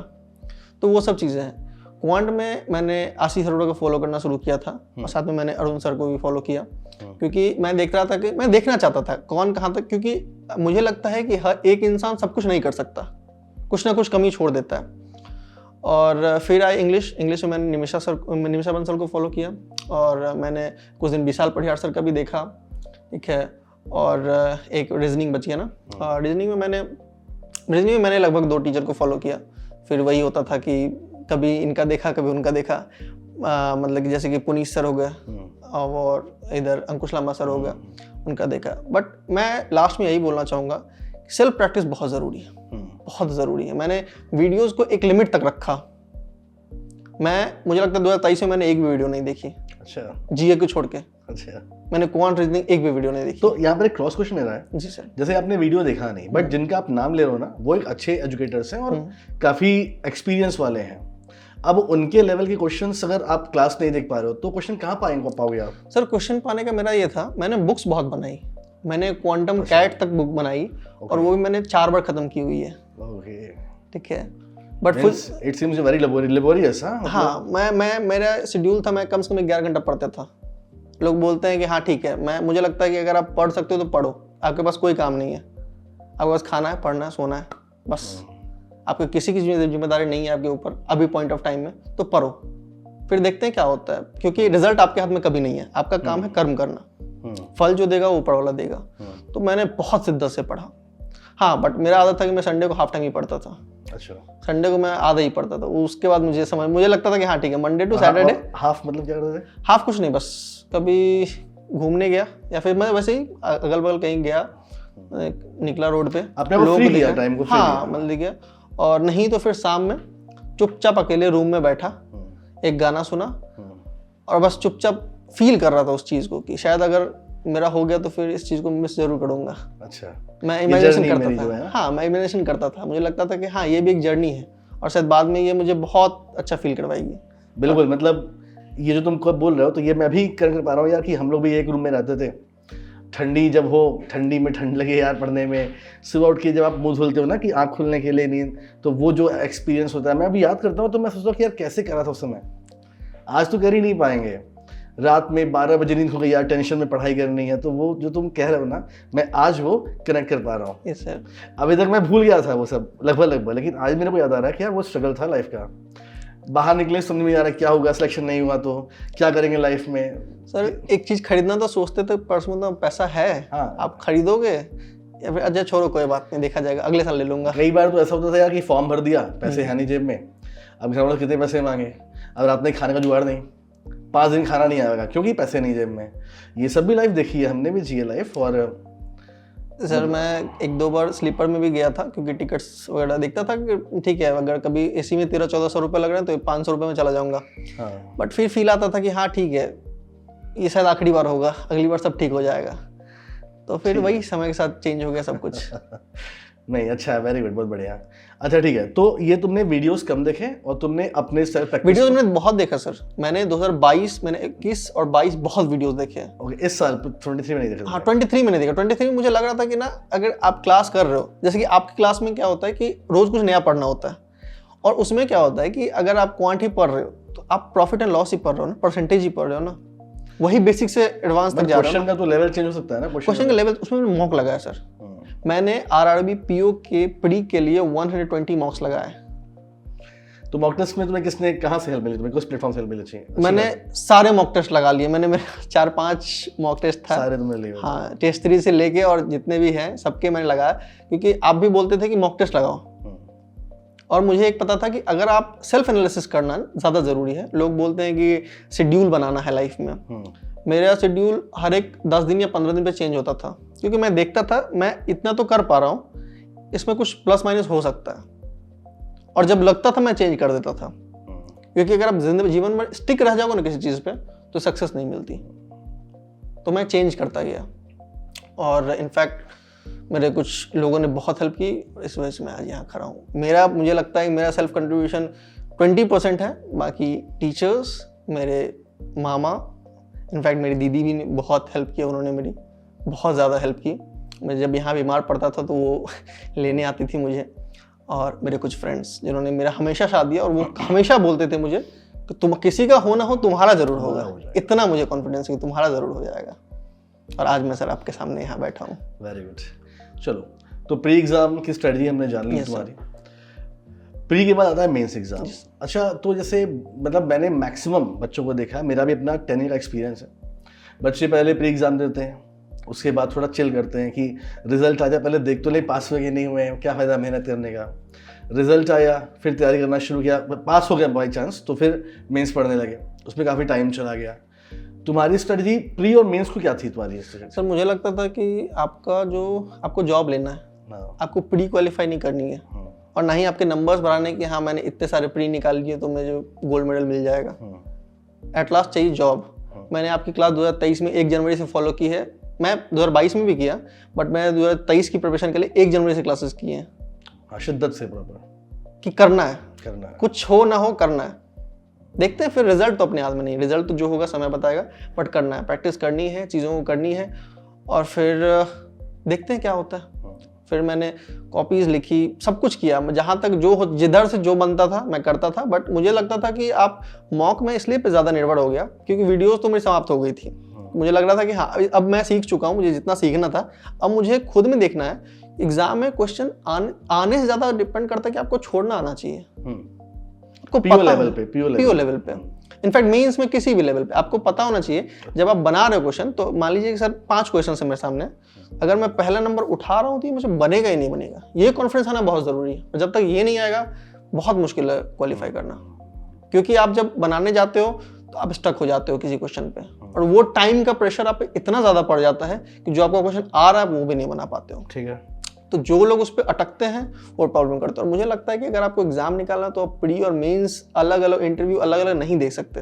तो वो सब चीज़ें हैं। क्वांट में मैंने आशीष अरोड़ा को फॉलो करना शुरू किया था और साथ में मैंने अरुण सर को भी फॉलो किया, क्योंकि मैं देख रहा था कि मैं देखना चाहता था कौन कहाँ तक, क्योंकि मुझे लगता है कि हर एक इंसान सब कुछ नहीं कर सकता, कुछ ना कुछ कमी छोड़ देता है। और फिर आए इंग्लिश में मैंने निमिषा बंसल को फॉलो किया और मैंने कुछ दिन विशाल पढ़ियार सर का भी देखा, ठीक है। और एक रीजनिंग बच गया ना, और रीजनिंग में मैंने लगभग 2 टीचर को फॉलो किया। फिर वही होता था कि कभी इनका देखा कभी उनका देखा, मतलब कि जैसे कि पुनीत सर हो गए और इधर अंकुश लांबा सर हो गया, उनका देखा। बट मैं लास्ट में यही बोलना चाहूँगा, सेल्फ प्रैक्टिस बहुत ज़रूरी है, बहुत ज़रूरी है। मैंने वीडियोस को एक लिमिट तक रखा। मुझे लगता है 2023 में मैंने एक भी वीडियो नहीं देखी। अच्छा। जीए को छोड़ के। अच्छा। मैंने क्वांट रीजनिंग एक भी वीडियो नहीं देखी। तो यहाँ पर एक क्रॉस क्वेश्चन मेरा है। जी सर। जैसे आपने वीडियो देखा नहीं, बट जिनका आप नाम ले रहे हो ना वो एक अच्छे एजुकेटर्स हैं और काफ़ी एक्सपीरियंस वाले हैं। अब उनके लेवल के क्वेश्चंस अगर आप क्लास नहीं देख पा रहे हो तो क्वेश्चन कहाँ पाओगे आप? सर क्वेश्चन पाने का मेरा ये था, मैंने बुक्स बहुत बनाई। मैंने क्वांटम कैट तक बुक बनाई और वो भी मैंने 4 बार खत्म की हुई है। ठीक है, but it seems very laborious. हाँ, मैं मेरा शेड्यूल था, मैं कम से कम 11 घंटा पढ़ता था। लोग बोलते हैं कि हाँ ठीक है, मुझे लगता है कि अगर आप पढ़ सकते हो तो पढ़ो, आपके पास कोई काम नहीं है, आपके पास खाना है, पढ़ना है, सोना है, बस। आपको किसी की जिम्मेदारी नहीं है आपके ऊपर अभी पॉइंट ऑफ टाइम में, तो पढ़ो, फिर देखते हैं क्या होता है, क्योंकि रिजल्ट आपके हाथ में कभी नहीं है। आपका काम है कर्म करना, फल जो देगा वो ऊपर वाला देगा। तो मैंने बहुत शिद्दत से पढ़ा। हाँ, बट मेरा आदत था कि मैं संडे को हाफ टाइम ही पढ़ता था। अच्छा। संडे को मैं आधा ही पढ़ता था। उसके बाद मुझे लगता था कि हाँ ठीक है, मंडे टू सैटरडे। हाफ मतलब क्या करते थे? हाफ कुछ नहीं, बस कभी घूमने गया या फिर मैं वैसे ही अगल बगल कहीं गया, निकला रोड पे, लोग दिया टाइम को। हाँ, मतलब गया। और नहीं तो फिर शाम में चुपचाप अकेले रूम में बैठा, एक गाना सुना और बस चुपचाप फील कर रहा था उस चीज़ को कि शायद अगर मेरा हो गया तो फिर इस चीज़ को मिस जरूर करूँगा। अच्छा, मैं इमेजिनेशन journey करता मेरी था, जो है ना? हाँ मैं इमेजिनेशन करता था, मुझे लगता था कि हाँ ये भी एक जर्नी है और शायद बाद में ये मुझे बहुत अच्छा फील करवाएगी। बिल्कुल, मतलब ये जो तुम कब बोल रहे हो तो ये मैं भी कर पा रहा हूँ यार, कि हम लोग भी एक रूम में रहते थे, ठंडी जब हो, ठंडी में ठंड लगे यार पढ़ने में, सुबह उठ के जब आप मुंह धुलते हो ना कि आँख खुलने के लिए नींद, तो वो जो एक्सपीरियंस होता है मैं अभी याद करता हूँ तो मैं सोचता हूँ कि यार कैसे करा था उस समय, आज तो कर ही नहीं पाएंगे। रात में 12 बजे नींद हो गई यार, टेंशन में पढ़ाई करनी है, तो वो जो तुम कह रहे हो ना, मैं आज वो कनेक्ट कर पा रहा हूँ। Yes sir. अभी तक मैं भूल गया था वो सब लगभग, लेकिन आज मेरे को याद आ रहा है कि यार वो स्ट्रगल था लाइफ का। बाहर निकले समझ में नहीं आ रहा क्या होगा, सिलेक्शन नहीं हुआ तो क्या करेंगे लाइफ में। सर एक चीज़ खरीदना तो सोचते थे, पर्स में तो पैसा है, हाँ। आप खरीदोगे या फिर अच्छा छोड़ो कोई बात नहीं, देखा जाएगा अगले साल ले लूँगा। कई बार तो ऐसा होता था यार कि फॉर्म भर दिया, पैसे है नहीं जेब में, अब घर वालों कितने पैसे मांगे, अब रात में खाने का जुगाड़ नहीं, 5 दिन खाना नहीं आएगा क्योंकि पैसे नहीं जेब में। ये सब भी लाइफ देखी है हमने, भी जी है लाइफ। और सर मैं 1-2 बार स्लीपर में भी गया था क्योंकि टिकट्स वगैरह देखता था कि ठीक है अगर कभी एसी में 1300-1400 रुपये लग रहे हैं तो 500 रुपये में चला जाऊंगा। हाँ। बट फिर फील आता था कि हाँ ठीक है ये शायद आखिरी बार होगा, अगली बार सब ठीक हो जाएगा। तो फिर वही समय के साथ चेंज हो गया सब कुछ। नहीं अच्छा है, वेरी गुड, बहुत बढ़िया। अच्छा ठीक है, तो ये तुमने वीडियोस कम देखे और तुमने अपने सेल्फ प्रैक्टिस? वीडियोस मैंने बहुत देखा सर, मैंने 2022 मैंने 21 और 22 बहुत वीडियोस देखे हैं। ओके, इस साल 23 में नहीं देखा? हाँ 23 मैंने देखा। 23 में मुझे लग रहा था कि ना अगर आप क्लास कर रहे हो, जैसे कि आपकी क्लास में क्या होता है कि रोज कुछ नया पढ़ना होता है, और उसमें क्या होता है कि अगर आप क्वांटिटी पढ़ रहे हो तो आप प्रॉफिट एंड लॉस ही पढ़ रहे हो ना, परसेंटेज ही पढ़ रहे हो ना, वही बेसिक से एडवांस तक जा रहे हो। क्वेश्चन का तो लेवल चेंज हो सकता है ना, क्वेश्चन का लेवल उसमें मॉक लगाया सर। मैंने आरआरबी पीओ के प्री के लिए 120 मॉक्स लगाए। तो मॉक टेस्ट में तुम्हें किसने, कहाँ से हेल्प मिली तुम्हें, किस प्लेटफॉर्म से हेल्प मिली? अच्छी मैंने सारे मॉक टेस्ट लगा लिए, मैंने मेरे 4-5 मॉक टेस्ट था सारे तुमने लिए? हाँ, टेस्ट 3 से लेके और जितने भी हैं सबके मैंने लगाया, क्योंकि आप भी बोलते थे कि मॉक टेस्ट लगाओ, और मुझे एक पता था कि अगर आप सेल्फ एनालिसिस करना ज़्यादा ज़रूरी है। लोग बोलते हैं कि शेड्यूल बनाना है लाइफ में, मेरा शेड्यूल हर एक 10 दिन या 15 दिन पे चेंज होता था, क्योंकि मैं देखता था मैं इतना तो कर पा रहा हूँ, इसमें कुछ प्लस माइनस हो सकता है, और जब लगता था मैं चेंज कर देता था। क्योंकि अगर आप जिंदगी जीवन में स्टिक रह जाओगे ना किसी चीज़ पे तो सक्सेस नहीं मिलती। तो मैं चेंज करता गया, और इनफैक्ट मेरे कुछ लोगों ने बहुत हेल्प की, इस वजह से मैं आज यहाँ खड़ा हूँ। मुझे लगता है मेरा सेल्फ कंट्रीब्यूशन 20% है, बाकी टीचर्स, मेरे मामा, इनफैक्ट मेरी दीदी भी बहुत हेल्प की, उन्होंने मेरी बहुत ज़्यादा हेल्प की। मैं जब यहाँ बीमार पड़ता था तो वो लेने आती थी मुझे, और मेरे कुछ फ्रेंड्स जिन्होंने मेरा हमेशा साथ दिया, और वो हमेशा बोलते थे मुझे कि तुम किसी का हो ना हो तुम्हारा ज़रूर होगा। इतना मुझे कॉन्फिडेंस है कि तुम्हारा ज़रूर हो जाएगा, और आज मैं सर आपके सामने यहाँ बैठा हूँ। Very good. चलो, तो प्री एग्जाम की स्ट्रेटजी हमने जान ली तुम्हारी। प्री के बाद आता है मेंस एग्जाम। अच्छा, तो जैसे मतलब मैंने मैक्सिमम बच्चों को देखा है, मेरा भी अपना 10 ईयर का एक्सपीरियंस है, बच्चे पहले प्री एग्जाम देते हैं, उसके बाद थोड़ा चिल करते हैं कि रिजल्ट आ जाए, पहले देख तो ले पास हुए कि नहीं हुए, क्या फ़ायदा मेहनत करने का। रिजल्ट आया, फिर तैयारी करना शुरू किया, पास हो गया बाई चांस, तो फिर मेंस पढ़ने लगे, उसमें काफ़ी टाइम चला गया। तुम्हारी स्ट्रेटजी प्री और मेंस को क्या थी तुम्हारी स्ट्रेटजी? सर मुझे लगता था कि आपको जॉब लेना है, आपको प्री क्वालिफाई नहीं करनी है, और ना ही आपके नंबर्स बढ़ाने के, हाँ मैंने इतने सारे प्री निकाल लिए तो मुझे गोल्ड मेडल मिल जाएगा। एट लास्ट चाहिए जॉब। मैंने आपकी क्लास 2023 में 1 जनवरी से फॉलो की है, मैं 2022 में भी किया, बट मैं 2023 की प्रिपरेशन के लिए 1 जनवरी से क्लासेस किए हैं। हाँ, शिद्दत से प्रॉपर कि करना है, कुछ हो ना हो करना है। देखते हैं फिर रिजल्ट तो अपने हाथ में नहीं, रिजल्ट तो जो होगा समय बताएगा, बट करना है, प्रैक्टिस करनी है, चीज़ों को करनी है, और फिर देखते हैं क्या होता है। फिर मैंने कॉपीज़ लिखी, सब कुछ किया, जहाँ तक जिधर से जो बनता था मैं करता था। बट मुझे लगता था कि आप मॉक में इसलिए पे ज़्यादा निर्भर हो गया क्योंकि वीडियोस तो मेरी समाप्त हो गई थी। मुझे लग रहा था कि हाँ अब मैं सीख चुका हूँ, मुझे जितना सीखना था अब मुझे खुद में देखना है। एग्जाम में क्वेश्चन आने से ज़्यादा डिपेंड करता है कि आपको छोड़ना आना चाहिए, आपको पीओ लेवल पे, इनफैक्ट मेंस में किसी भी लेवल पे आपको पता होना चाहिए। जब आप बना रहे हो क्वेश्चन, तो मान लीजिए कि सर 5 क्वेश्चन है मेरे सामने, अगर मैं पहला नंबर उठा रहा हूँ तो ये मुझे बनेगा ही नहीं बनेगा, ये कॉन्फिडेंस आना बहुत ज़रूरी है। और जब तक ये नहीं आएगा बहुत मुश्किल है क्वालिफाई करना, क्योंकि आप जब बनाने जाते हो तो आप स्टक हो जाते हो किसी क्वेश्चन पे, और वो टाइम का प्रेशर आप पे इतना ज़्यादा पड़ जाता है कि जो आपका क्वेश्चन आ रहा है वो भी नहीं बना पाते हो। ठीक है, तो जो लोग उस पर अटकते हैं वो प्रॉब्लम करते हैं। और मुझे लगता है कि अगर आपको एग्जाम निकालना तो आप प्री और मेंस अलग अलग, इंटरव्यू अलग अलग नहीं दे सकते।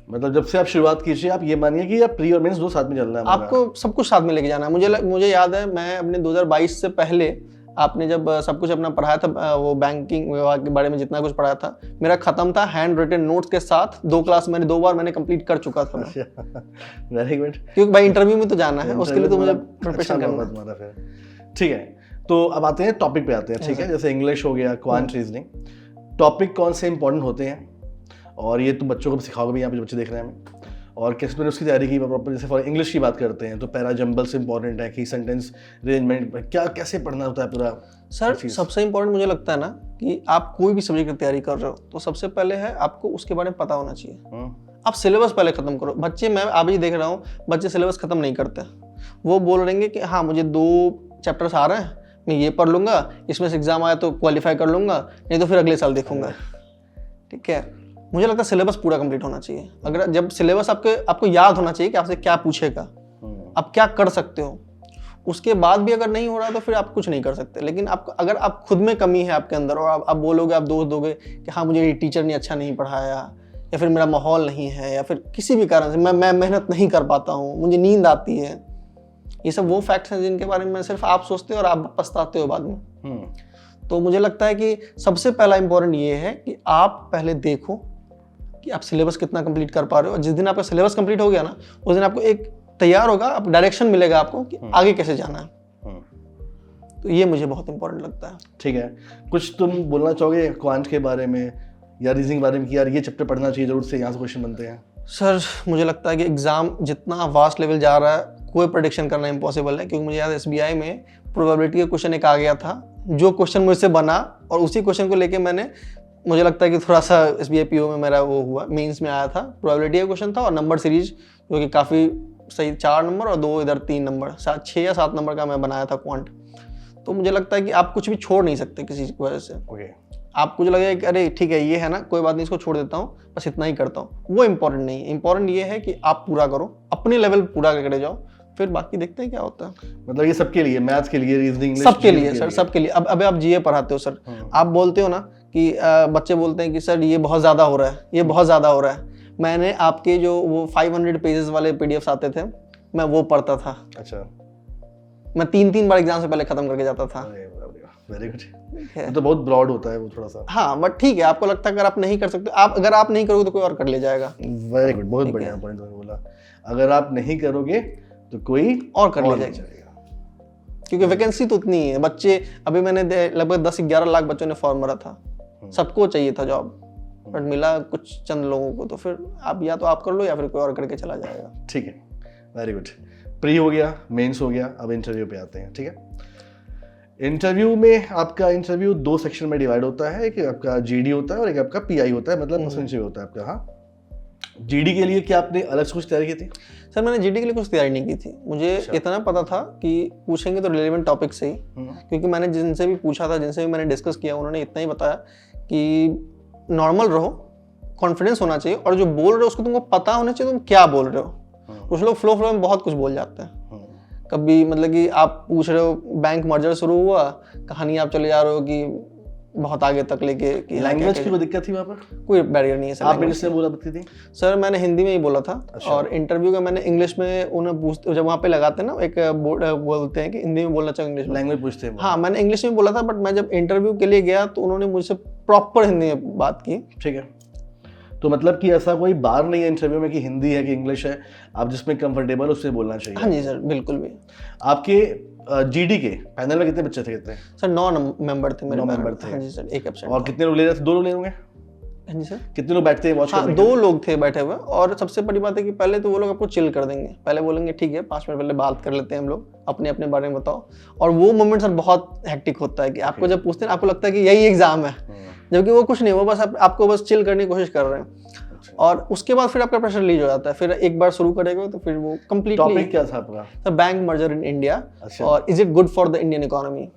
मतलब जब से आप शुरुआत कीजिए, आप ये मानिए कि आप प्री और मेंस दो साथ में चलना है हमारा। आपको सब कुछ साथ में लेके जाना है। मुझे याद है, मैं अपने 2022 से पहले आपने जब सब कुछ अपना पढ़ाया था, वो बैंकिंग विभाग के बारे में जितना कुछ पढ़ाया था, मेरा खत्म था हैंड रिटन नोट्स के साथ। 2 क्लास मैंने 2 बार मैंने कंप्लीट कर चुका था। Very good. क्योंकि भाई इंटरव्यू में तो जाना है, उसके लिए तो मुझे प्रिपरेशन करना है। तुम्हारा फिर ठीक है। तो अब आते हैं टॉपिक पे आते हैं, ठीक है। जैसे इंग्लिश हो गया, क्वांट रीजनिंग, टॉपिक कौन से इंपॉर्टेंट होते हैं और ये तुम बच्चों को सिखाओगे भी, यहाँ पे जो बच्चे देख रहे हैं हमें, और कैसे मैंने उसकी तैयारी की प्रॉपर। जैसे फॉर इंग्लिश की बात करते हैं तो पैरा जंबल्स इंपॉर्टेंट है कि सेंटेंस अरेंजमेंट क्या कैसे पढ़ना होता है पूरा। सर सबसे इंपॉर्टेंट मुझे लगता है ना कि आप कोई भी सब्जेक्ट की तैयारी कर रहे हो तो सबसे पहले है आपको उसके बारे में पता होना चाहिए। आप सिलेबस पहले खत्म करो। बच्चे, मैं अभी देख रहा हूँ, बच्चे सिलेबस खत्म नहीं करते। वो बोल रहेंगे कि हाँ मुझे 2 चैप्टर्स आ रहे हैं, मैं ये पढ़ लूंगा, इसमें से एग्जाम आया तो क्वालिफाई कर लूंगा, नहीं तो फिर अगले साल देखूंगा। ठीक है, मुझे लगता है सिलेबस पूरा कंप्लीट होना चाहिए। अगर जब सिलेबस आपको याद होना चाहिए कि आपसे क्या पूछेगा, आप क्या कर सकते हो। उसके बाद भी अगर नहीं हो रहा तो फिर आप कुछ नहीं कर सकते। लेकिन अगर आप खुद में कमी है आपके अंदर और आप बोलोगे, आप दोष दोगे कि हाँ मुझे ये टीचर ने अच्छा नहीं पढ़ाया, या फिर मेरा माहौल नहीं है, या फिर किसी भी कारण से मैं मेहनत नहीं कर पाता हूँ, मुझे नींद आती है, ये सब वो फैक्ट्स हैं जिनके बारे में सिर्फ आप सोचते हो और आप पछताते हो बाद में। तो मुझे लगता है कि सबसे पहला इंपॉर्टेंट ये है कि आप पहले देखो कि आप सिलेबस कितना कंप्लीट कर पा रहे हो। और जिस दिन आपका सिलेबस कंप्लीट हो गया ना, उस दिन आपको एक तैयार होगा, आप डायरेक्शन मिलेगा आपको कि आगे कैसे जाना है। तो ये मुझे बहुत इंपॉर्टेंट लगता है। ठीक है, कुछ तुम बोलना चाहोगे क्वांट के बारे में या रीजनिंग के बारे में कि यार ये चैप्टर पढ़ना चाहिए जरूर से, यहाँ से क्वेश्चन बनते हैं? सर मुझे लगता है कि एग्जाम जितना वास्ट लेवल जा रहा है, कोई प्रेडिक्शन करना इम्पॉसिबल है। क्योंकि मुझे याद है SBI में प्रोबेबिलिटी का क्वेश्चन एक आ गया था, जो क्वेश्चन मुझसे बना और उसी क्वेश्चन को लेके मुझे लगता है कि थोड़ा सा SBI PO में मेरा वो हुआ, मेंस में आया था। प्रोबेबिलिटी का क्वेश्चन था और नंबर सीरीज जो कि काफ़ी सही, 4 नंबर और 2 इधर 3 नंबर, 6 या 7 नंबर का मैं बनाया था क्वांट। तो मुझे लगता है कि आप कुछ भी छोड़ नहीं सकते किसी की वजह से। आपको जो लगेगा कि अरे ठीक है ये है ना, कोई बात नहीं, इसको छोड़ देता हूँ, बस इतना ही करता हूँ, वो इंपॉर्टेंट नहीं है। इंपॉर्टेंट ये है कि आप पूरा करो, अपने लेवल पूरा करके जाओ, फिर बाकी देखते हैं क्या होता है। मतलब ये सबके लिए, मैथ्स के लिए, रीजनिंग, सबके लिए सर, सबके लिए। अब आप GA पढ़ाते हो सर, आप बोलते हो ना कि बच्चे बोलते हैं कि सर ये बहुत ज़्यादा हो रहा है, ये बहुत ज़्यादा हो रहा है। मैंने आपके जो वो 500 पेजेस वाले PDFs आते थे, मैं वो पढ़ता था। अच्छा, मैं 3 बार एग्जाम से पहले खत्म करके जाता था। Very good. तो बहुत ब्रॉड होता है वो थोड़ा सा। हाँ बट ठीक है, आपको लगता है अगर आप नहीं कर सकते, अगर आप नहीं करोगे तो कोई और कर ले जाएगा। वेरी गुड, बहुत बढ़िया पॉइंट बोला। अगर आप नहीं करोगे तो कोई और कर ले जाएगा, क्योंकि वैकेंसी तो उतनी है। बच्चे, अभी मैंने लगभग 10-11 लाख बच्चों ने फॉर्म भरा था, सबको चाहिए था जॉब, बट मिला कुछ चंद लोगों को। तो फिर आप या तो आप कर लो या फिर कोई और करके चला जाएगा। ठीक है, वेरी गुड। प्री हो गया, मेंस हो गया, अब इंटरव्यू पे आते हैं। ठीक है, इंटरव्यू में आपका इंटरव्यू 2 सेक्शन में डिवाइड होता है, एक आपका GD होता है और एक आपका PI होता है, मतलब पर्सनल इंटरव्यू होता है आपका। हाँ, GD के लिए क्या आपने अलग से कुछ तैयारी की थी? सर मैंने GD के लिए कुछ तैयारी नहीं की थी। मुझे इतना पता था कि पूछेंगे तो रिलेवेंट टॉपिक से ही, क्योंकि मैंने जिनसे भी पूछा था, जिनसे भी मैंने डिस्कस किया, उन्होंने इतना ही बताया कि नॉर्मल रहो, कॉन्फिडेंस होना चाहिए, और जो बोल रहे हो उसको तुमको पता होना चाहिए तुम क्या बोल रहे हो। कुछ लोग फ्लो में बहुत कुछ बोल जाते हैं। कभी मतलब कि आप पूछ रहे हो बैंक मर्जर शुरू हुआ, कहानी आप चले जा रहे हो कि बहुत आगे तक लेके। लैंग्वेज की कोई दिक्कत थी वहाँ पर? कोई बैरियर नहीं है सर। आप इंग्लिश में बोला करती थी? सर मैंने हिंदी में ही बोला था। अच्छा। और इंटरव्यू का मैंने इंग्लिश में, उन्हें पूछते जब वहाँ पे लगाते हैं ना एक बोर्ड, बोलते हैं कि हिंदी में बोलना चाहिए, इंग्लिश में लैंग्वेज पूछते हैं। हाँ, मैंने इंग्लिश में बोला था, बट मैं जब इंटरव्यू के लिए गया तो उन्होंने मुझसे प्रॉपर हिंदी में बात की। ठीक है, तो मतलब कि ऐसा कोई बार नहीं है इंटरव्यू में कि हिंदी है कि इंग्लिश है, आप जिसमें कंफर्टेबल उससे बोलना चाहिए। हाँ जी सर, बिल्कुल भी। आपके GD के पैनल में कितने बच्चे थे? कितने? सर 9 मेंबर थे मेरे। 9 मेंबर थे। हाँ जी सर, एक एब्सेंट। और कितने लोग ले रहे थे? 2 लोग ले होंगे? हाँ जी सर। कितने लोग बैठते हैं वॉच करने? 2 लोग थे बैठे हुए। और सबसे बड़ी बात है कि पहले तो वो लोग आपको चिल कर देंगे, पहले बोलेंगे ठीक है 5 मिनट पहले बात कर लेते हैं हम लोग, अपने अपने बारे में बताओ। और वो मोमेंट सर बहुत हेक्टिक होता है कि आपको जब पूछते हैं आपको लगता है कि यही एग्जाम है, जबकि वो कुछ नहीं, वो बस आपको बस चिल करने की कोशिश कर रहे हैं। और उसके बाद फिर आपका प्रेशर रिलीज हो जाता है। फिर एक बार शुरू करेगा तो फिर वो कंप्लीटली। टॉपिक क्या था आपका? Sir bank merger in India और is it good for the Indian economy,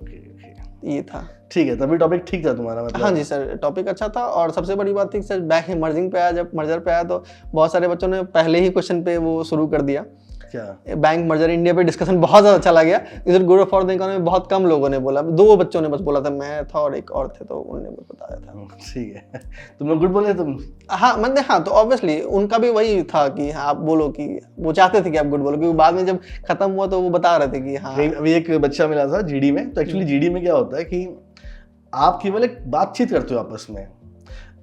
ये था। ठीक है, तभी टॉपिक ठीक था तुम्हारा मतलब? हाँ जी सर, टॉपिक अच्छा था। और सबसे बड़ी बात थी सर, बैंक मर्जिंग पे आया, जब मर्जर पे आया तो बहुत सारे बच्चों ने पहले ही क्वेश्चन पे वो शुरू कर दिया क्या बैंक मर्जर इंडिया पे डिस्कशन बहुत ज़्यादा चला गया। इधर गुड फॉर द इकोनॉमी में बहुत कम लोगों ने बोला, 2 बच्चों ने बस बोला था, मैं था और एक और थे, तो उन्होंने बताया था। ठीक है, तुम लोग गुड बोले तुम? हाँ मतलब हाँ, तो ऑब्वियसली उनका भी वही था कि हाँ आप बोलो, कि वो चाहते थे कि आप गुड बोलो, क्योंकि बाद में जब खत्म हुआ तो वो बता रहे थे कि हाँ। अभी एक बच्चा मिला था जीडी में, तो एक्चुअली जीडी में क्या होता है कि आप केवल एक बातचीत करते हो आपस में।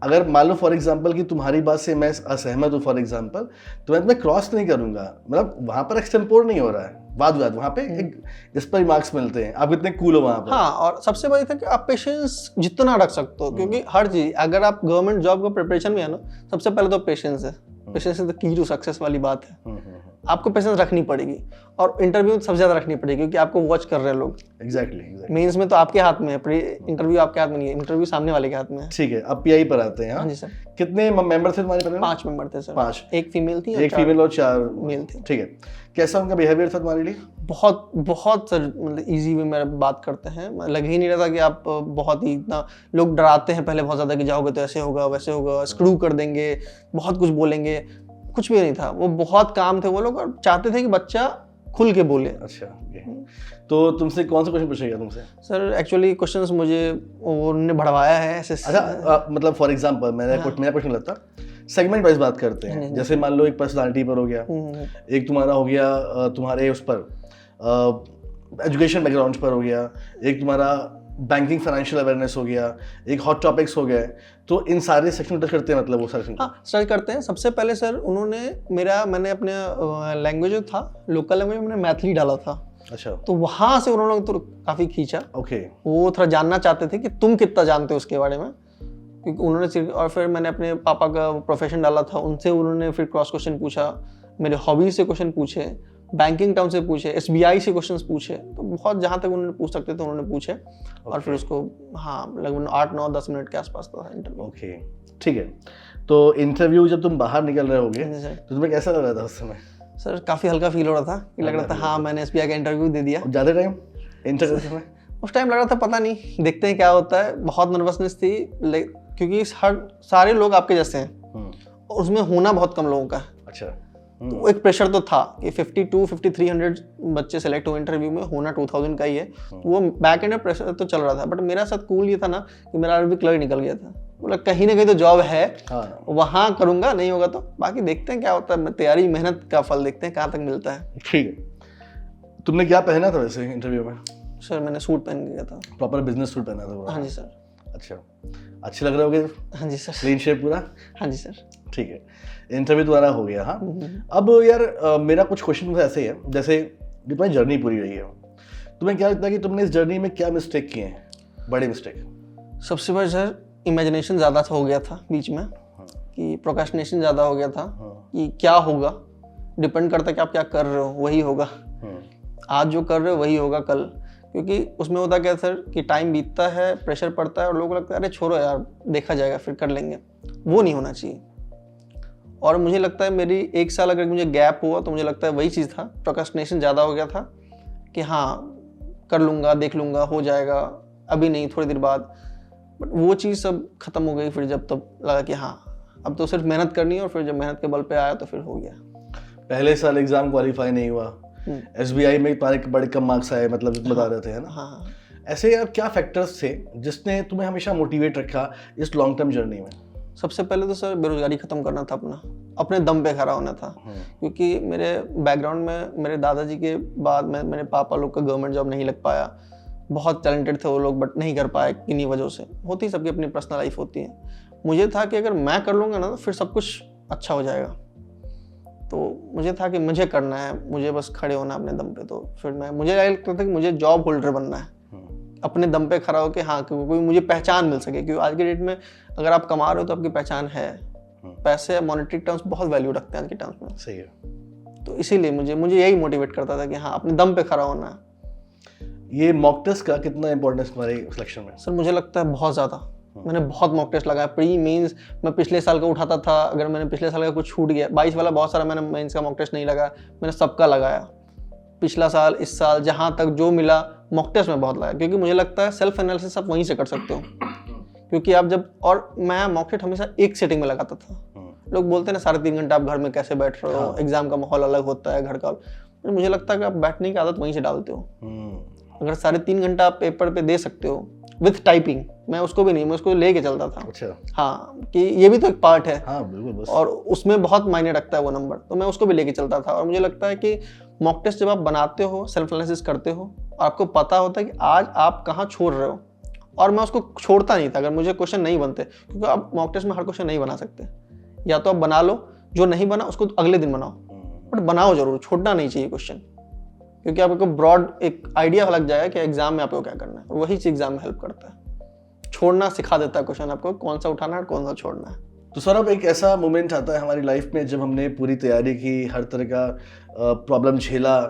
अगर मान लो फॉर एग्जांपल कि तुम्हारी बात से मैं असहमत हूँ फॉर एग्जांपल, तो मैं क्रॉस नहीं करूंगा, मतलब वहां पर एक्सटेम्पोर नहीं हो रहा है, वाद वहां पे एक इस पर मार्क्स मिलते हैं, आप कितने कूल हो वहां पर। हाँ, और सबसे बड़ी था कि आप पेशेंस जितना रख सकते हो, क्योंकि हर चीज, अगर आप गवर्नमेंट जॉब का प्रिपरेशन में है ना, सबसे पहले तो पेशेंस है। Patience is the key to success वाली बात है। आपको पेशेंस रखनी पड़ेगी, और इंटरव्यू सबसे ज्यादा रखनी पड़ेगी, क्योंकि आपको वॉच कर रहे हैं लोग। एग्जैक्टली मेंस में तो आपके हाथ में है, इंटरव्यू आपके हाथ में नहीं है, इंटरव्यू सामने वाले के हाथ में है। ठीक है, अब पीआई पर आते हैं। हाँ जी सर। कितने मेंबर थे तुम्हारे पैनल में? 5 मेंबर थे सर। 5, एक फीमेल थी, एक फीमेल और 4 मेल थे। ठीक है, कैसा उनका बिहेवियर था तुम्हारे लिए? बहुत बहुत सर, मतलब इजी वे में बात करते हैं, लग ही नहीं रहा था कि आप बहुत ही इतना, लोग डराते हैं पहले बहुत ज़्यादा कि जाओगे तो ऐसे होगा वैसे होगा, स्क्रू कर देंगे, बहुत कुछ बोलेंगे, कुछ भी नहीं था। वो बहुत काम थे वो लोग, और चाहते थे कि बच्चा खुल के बोले। अच्छा, तो तुमसे कौन सा क्वेश्चन पूछेगा तुमसे? सर एक्चुअली क्वेश्चंस मुझे उन्होंने बढ़वाया है ऐसे। अच्छा, मतलब फॉर एग्जांपल मेरा क्वेश्चन लगता सेगमेंट वाइज बात करते हैं। जैसे मान लो एक पर्सनालिटी पर हो गया, एक तुम्हारा हो गया तुम्हारे उस पर एजुकेशन बैकग्राउंड पर हो गया, एक तुम्हारा बैंकिंग फाइनेंशियल अवेयरनेस हो गया, एक हॉट टॉपिक्स हो गया, तो इन सारे सेक्शन टच करते हैं, मतलब वो सारे हाँ स्टार्ट करते हैं। सबसे पहले सर उन्होंने मैंने अपने लैंग्वेज जो था, लोकल लैंग्वेज मैंने मैथिली डाला था। अच्छा, तो वहाँ से उन्होंने तो काफ़ी खींचा। ओके, वो थोड़ा जानना चाहते थे कि तुम कितना जानते हो उसके बारे में, क्योंकि उन्होंने, और फिर मैंने अपने पापा का प्रोफेशन डाला था, उनसे उन्होंने फिर क्रॉस क्वेश्चन पूछा, मेरे हॉबीज से क्वेश्चन पूछे, बैंकिंग टर्म से पूछे, एसबीआई से क्वेश्चंस पूछे, तो बहुत जहाँ तक उन्होंने पूछ सकते थे उन्होंने पूछे। और फिर उसको हाँ लगभग 8-9-10 मिनट के आसपास था इंटरव्यू। ओके, ठीक है। तो इंटरव्यू जब तुम बाहर निकल रहे होगे तो तुम्हें कैसा लग रहा था उस समय? सर काफ़ी हल्का फील हो रहा था, कि लग रहा था हाँ मैंने एसबीआई का इंटरव्यू दे दिया। ज़्यादा टाइम इंटरव्यू में उस टाइम लग रहा था पता नहीं, देखते हैं क्या होता है। बहुत नर्वसनेस थी, क्योंकि सारे लोग आपके जैसे हैं, और उसमें होना बहुत कम लोगों का। अच्छा, तो एक प्रेशर तो था कि 52-5300 बच्चे सेलेक्ट हुए इंटरव्यू में, होना 2000 का ही है। वो बैक एंड में प्रेशर तो चल रहा था, बट मेरा साथ कूल ये था ना कि मेरा अरबी क्लियर निकल गया था। बोला कहीं ना कहीं तो जॉब है, वहाँ करूँगा, नहीं होगा तो बाकी देखते हैं क्या होता है। तैयारी मेहनत का फल देखते हैं कहाँ तक मिलता है। ठीक है, तुमने क्या पहना था वैसे इंटरव्यू में? सर मैंने सूट पहन गया था, प्रॉपर बिजनेस सूट पहना था। हाँ जी सर। अच्छा, अच्छे लग रहे होगे? हाँ जी सर। क्लीन शेप पूरा? हाँ जी सर। ठीक है, इंटरव्यू तुम्हारा हो गया। हाँ, अब यार मेरा कुछ क्वेश्चन ऐसे ही है, जैसे तुम्हारी जर्नी पूरी रही है, तुम्हें क्या लगता है कि तुमने इस जर्नी में क्या मिस्टेक किए हैं, बड़े मिस्टेक? सबसे बड़ा सर इमेजिनेशन ज़्यादा हो गया था बीच में, कि प्रोक्रेस्टिनेशन ज़्यादा हो गया था, कि क्या होगा, डिपेंड करता है कि आप क्या कर रहे हो वही होगा। आज जो कर रहे हो वही होगा कल, क्योंकि उसमें होता क्या सर कि टाइम बीतता है, प्रेशर पड़ता है, और लोगों को लगता है अरे छोड़ो यार देखा जाएगा फिर कर लेंगे। वो नहीं होना चाहिए। और मुझे लगता है मेरी 1 साल अगर मुझे गैप हुआ तो मुझे लगता है वही चीज़ था, प्रोक्रेस्टिनेशन ज़्यादा हो गया था, कि हाँ कर लूँगा, देख लूँगा, हो जाएगा, अभी नहीं थोड़ी देर बाद। बट वो चीज़ सब खत्म हो गई फिर, जब तब लगा कि हाँ अब तो सिर्फ मेहनत करनी है, और फिर जब मेहनत के बल पे आया तो फिर हो गया। पहले साल एग्जाम क्वालिफाई नहीं हुआ, एसबीआई में तुम्हारे बड़े कम मार्क्स आए, मतलब बता रहे थे, है ना? हाँ। ऐसे यार क्या फैक्टर्स थे जिसने तुम्हें हमेशा मोटिवेट रखा इस लॉन्ग टर्म जर्नी में? सबसे पहले तो सर बेरोजगारी खत्म करना था, अपने दम पे खड़ा होना था। क्योंकि मेरे बैकग्राउंड में मेरे दादाजी के बाद में मेरे पापा लोग का गवर्नमेंट जॉब नहीं लग पाया। बहुत टैलेंटेड थे वो लोग, बट नहीं कर पाए किन्हीं वजहों से। होती सबकी अपनी पर्सनल लाइफ होती है। मुझे था कि अगर मैं कर लूँगा ना तो फिर सब कुछ अच्छा हो जाएगा। तो मुझे था कि मुझे करना है, मुझे बस खड़े होना अपने दम पे। तो फिर मुझे लगता था कि मुझे जॉब होल्डर बनना है, अपने दम पे खड़ा होकर, हाँ कोई मुझे पहचान मिल सके। क्योंकि आज के डेट में अगर आप कमा रहे हो तो आपकी पहचान है। पैसे मॉनेटरी टर्म्स बहुत वैल्यू रखते हैं आज के टर्म्स में। सही है। तो इसीलिए मुझे यही मोटिवेट करता था कि हाँ अपने दम पे खड़ा होना है। ये मॉक टेस्ट का कितना इंपॉर्टेंस तुम्हारे सिलेक्शन में? सर मुझे लगता है बहुत ज़्यादा। मैंने बहुत मॉक टेस्ट लगाया। प्री मेंस मैं पिछले साल का उठाता था, अगर मैंने पिछले साल का कुछ छूट गया, 22 वाला बहुत सारा मैंने मेंस का मॉक टेस्ट नहीं लगाया, मैंने सबका लगाया। पिछला साल, इस साल, जहाँ तक जो मिला मॉक टेस्ट में बहुत लगाया। क्योंकि मुझे लगता है सेल्फ एनालिसिस आप वहीं से कर सकते हो। क्योंकि आप जब, और मैं मॉक टेस्ट हमेशा एक सेटिंग में लगाता था, लोग बोलते हैं ना 3.5 घंटा आप घर में कैसे बैठ रहे हो, एग्जाम का माहौल अलग होता है, घर का। मुझे लगता है कि आप बैठने की आदत वहीं से डालते हो। अगर 3.5 घंटा आप पेपर पे दे सकते हो विथ टाइपिंग, मैं उसको भी नहीं, मैं उसको लेके चलता था। अच्छा। हाँ, कि ये भी तो एक पार्ट है। हाँ बिल्कुल, बस। और उसमें बहुत मायने रखता है वो नंबर, तो मैं उसको भी लेके चलता था। और मुझे लगता है कि मॉक टेस्ट जब आप बनाते हो, सेल्फ एनालिसिस करते हो, आपको पता होता है कि आज आप कहाँ छोड़ रहे हो। और मैं उसको छोड़ता नहीं था अगर मुझे क्वेश्चन नहीं बनते, क्योंकि आप मॉक टेस्ट में हर क्वेश्चन नहीं बना सकते। या तो आप बना लो, जो नहीं बना उसको अगले दिन बनाओ, बट बनाओ जरूर, छोड़ना नहीं चाहिए क्वेश्चन, क्योंकि आपको ब्रॉड एक आइडिया लग जाएगा कि एग्जाम में आपको क्या करना है। और वही चीज एग्जाम में हेल्प करता है। छोड़ना सिखा देता है क्वेश्चन आपको, कौन सा उठाना है और कौन सा छोड़ना है। तो सौरभ, एक ऐसा मोमेंट आता है हमारी लाइफ में जब हमने पूरी तैयारी की, हर तरह का प्रॉब्लम झेला,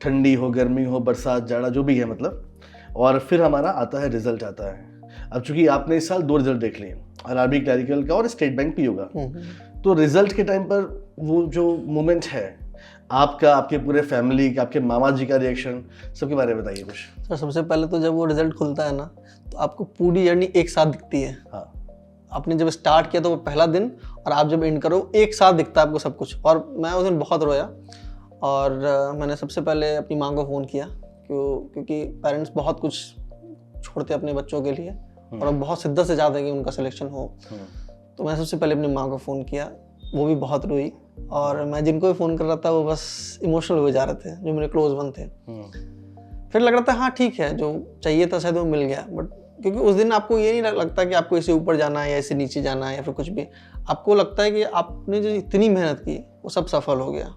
ठंडी हो, गर्मी हो, बरसात, जाड़ा, जो भी है मतलब, और फिर हमारा आता है रिजल्ट आता है। अब चूंकि आपने इस साल 2 रिजल्ट देख लिए, आरआरबी क्लरिकल का और स्टेट बैंक पीओ का, तो रिजल्ट के टाइम पर वो जो मोमेंट है आपका, आपके पूरे फैमिली का, आपके मामा जी का रिएक्शन, सबके बारे में बताइए कुछ। सर सबसे पहले तो जब वो रिजल्ट खुलता है ना, तो आपको पूरी जर्नी एक साथ दिखती है। हाँ। आपने जब स्टार्ट किया तो वो पहला दिन, और आप जब एंड करो एक साथ दिखता है आपको सब कुछ। और मैं उस दिन बहुत रोया, और मैंने सबसे पहले अपनी माँ को फ़ोन किया, क्योंकि पेरेंट्स बहुत कुछ छोड़ते अपने बच्चों के लिए, और बहुत शिद्दत से चाहते हैं कि उनका सिलेक्शन हो। तो मैं सबसे पहले अपनी माँ को फ़ोन किया, वो भी बहुत रोई। और मैं जिनको भी फ़ोन कर रहा था वो बस इमोशनल हो जा रहे थे, जो मेरे क्लोज वन थे। फिर लग रहा था हाँ ठीक है, जो चाहिए था शायद वो मिल गया। बट क्योंकि उस दिन आपको ये नहीं लगता कि आपको इससे ऊपर जाना है या इससे नीचे जाना है या फिर कुछ भी, आपको लगता है कि आपने जो इतनी मेहनत की वो सब सफल हो गया।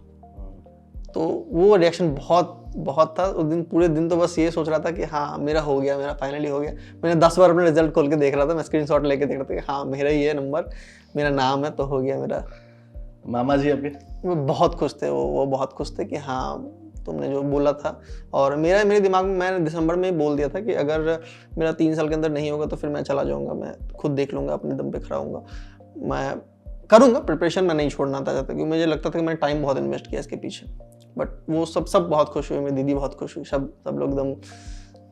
तो वो रिएक्शन बहुत था उस दिन। पूरे दिन तो बस ये सोच रहा था कि हाँ मेरा हो गया, मेरा फाइनली हो गया। मैंने 10 बार अपना रिजल्ट खोल के देख रहा था, मैं स्क्रीनशॉट लेके देख रहा था कि हाँ मेरा ही है नंबर, मेरा नाम है, तो हो गया मेरा। मामा जी आपके? वो बहुत खुश थे, वो बहुत खुश थे कि हाँ तुमने जो बोला था। और मेरे दिमाग में मैंने दिसंबर में बोल दिया था कि अगर मेरा 3 साल के अंदर नहीं होगा तो फिर मैं चला जाऊँगा, मैं खुद देख लूँगा, अपने दम पे खड़ा होऊंगा, मैं करूँगा प्रिपरेशन, मैं नहीं छोड़ना था क्योंकि मुझे लगता था कि मैंने टाइम बहुत इन्वेस्ट किया इसके पीछे। बट वो सब बहुत खुश हुए, मेरी दीदी बहुत खुश हुई, सब लोग एकदम